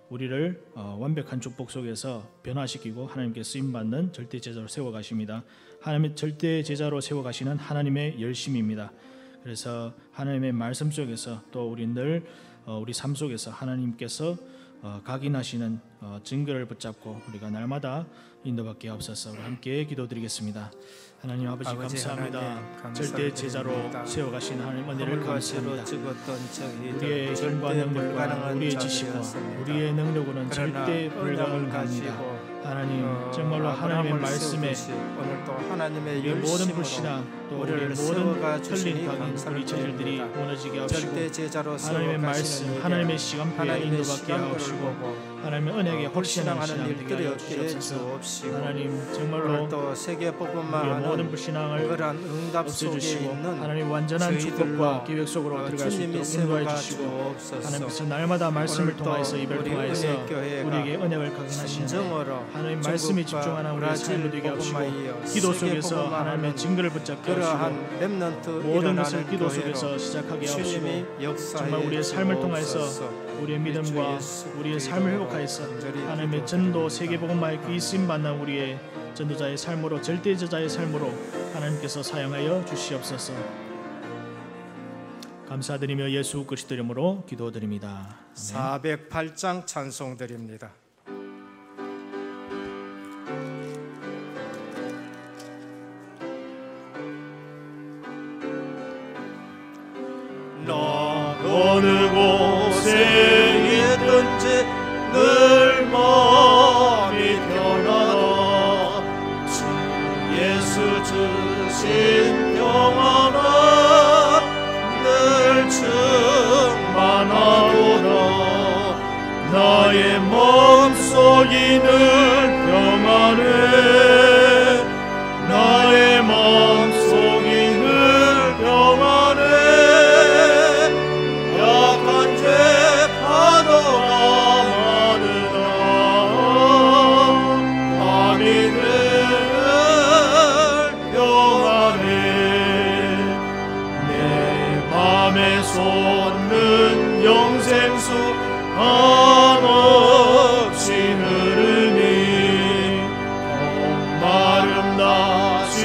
우리를 완벽한 축복 속에서 변화시키고 하나님께 쓰임받는 절대 제자로 세워가십니다. 하나님의 절대 제자로 세워가시는 하나님의 열심입니다. 그래서 하나님의 말씀 속에서 또 우리 늘 우리 삶 속에서 하나님께서 각인하시는 증거를 붙잡고 우리가 날마다 인도받게 하옵소서. 함께 기도드리겠습니다. 하나님 아버지 감사합니다. 하나님, 절대 제자로 세워가신 하나님 은혜를 감사합니다. 우리의 절대 힘과 능력과 불가능한 우리의 자들이 지식과 였습니다. 우리의 능력으로는 그러나 절대 언약을 불가능합니다. 가지고 하나님 정말로 하나님의 아브라함을 말씀에 세우듯이 오늘 또 하나님의 우리의 모든 열심으로 불신앙 또 우리의 우리를 모든 세워가 틀린 주시니 각인 감사를 우리 저들들이 드립니다. 무너지게 하시고 절대 제자로 하나님의 말씀 세워가시는 하나님의 일에 시간표에 하나님의 인도받게 시간표를 하시고 보고 하나님의 은혜에 확신하는 불신앙하는 신앙 되게 일들이 하여 없게 주옵소서. 주옵시고 하나님 오늘 정말로 또 세계복음만 우리의 모든 하는 불신앙을 그러한 응답 속에 없애주시고 있는 하나님 완전한 축복과 저희들로 계획 속으로 들어갈 수 주님이 있도록 인도해 세워가 주시고 주옵소서. 하나님께서 날마다 말씀을 오늘 또 통하여서 입을 우리 통하여서 은혜교회가 우리에게 은혜를 각인하시는 진정으로 하나님 말씀에 중국과 집중하는 우리의 브라질 삶을 되게 하시고 복음만 이어 기도 세계 속에서 복음만 하나님의 하는 증거를 붙잡게 하시고 그러한 렘넌트 모든 것을 일어나는 기도 교회로 속에서 시작하게 주님이 하시고 역사해 정말 우리의 삶을 통하여서 주옵소서. 우리의 믿음과 우리의 삶을 회복하여서 하나님의 전도 세계복음화에 귀 쓰임받는 우리의 전도자의 삶으로 절대 제자의 삶으로 하나님께서 사용하여 주시옵소서. 감사드리며 예수 그리스도 이름으로 기도드립니다. 아멘. 408장 찬송 드립니다. 어느 곳에 있든지 늘 마음이 편하다. 주 예수 주신 평안은 늘 충만하도다. 나의 마음속이 늘 평안해. 나의 마음속이 늘 평안해. 약한 죄 파도가 많으나 밤이 늘 평안해. 내 맘에 솟는 영생수 한없이 흐르니 마름 다심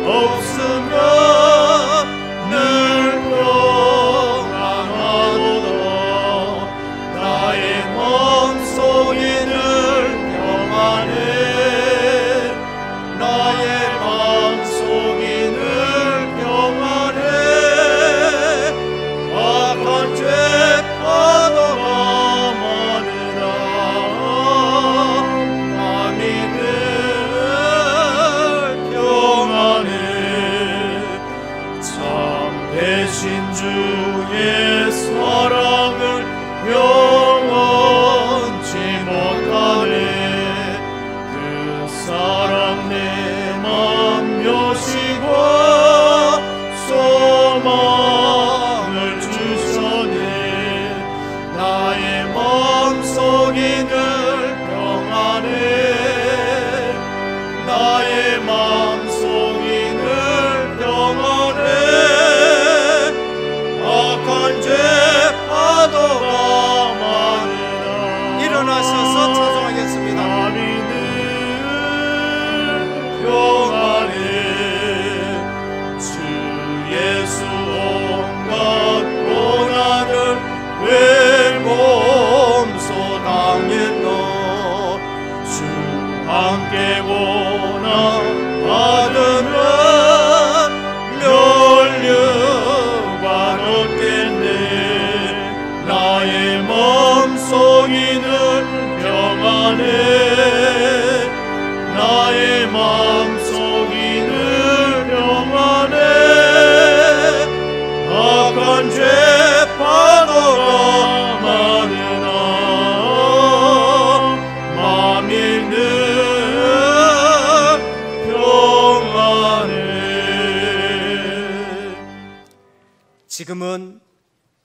없으며 늘 평안하도다. 나의 마음속이 늘 평안해. 나의 마음속이 늘 평안해. 악한 죄 파도가 많으나 마음이 늘 평안해. 참 대신 주의 사랑을 영원치 못하네. 그 사랑 내 맘 여시고 소망을 주셨네. 나의 마음속이 늘 평안해. 나의 마음속이 늘 평안해. 악한 죄 파도가 많으나 일어나셔서 찬송하겠습니다. 마음이 늘 평안해. 주 예수 온갖 고난을 왜 몸소 당했노. 주 함께 고난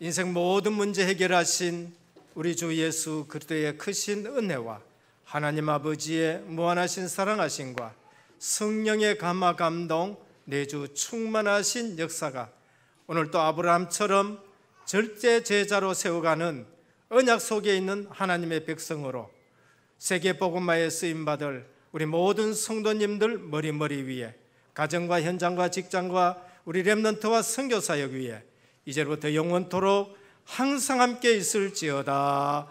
인생 모든 문제 해결하신 우리 주 예수 그리스도의 크신 은혜와 하나님 아버지의 무한하신 사랑하심과 성령의 감화 감동 내주 충만하신 역사가 오늘 또 아브라함처럼 절대 제자로 세워가는 언약 속에 있는 하나님의 백성으로 세계 복음화에 쓰임받을 우리 모든 성도님들 머리 위에 가정과 현장과 직장과 우리 렘넌트와 선교사역 위에 이제부터 영원토록 항상 함께 있을지어다.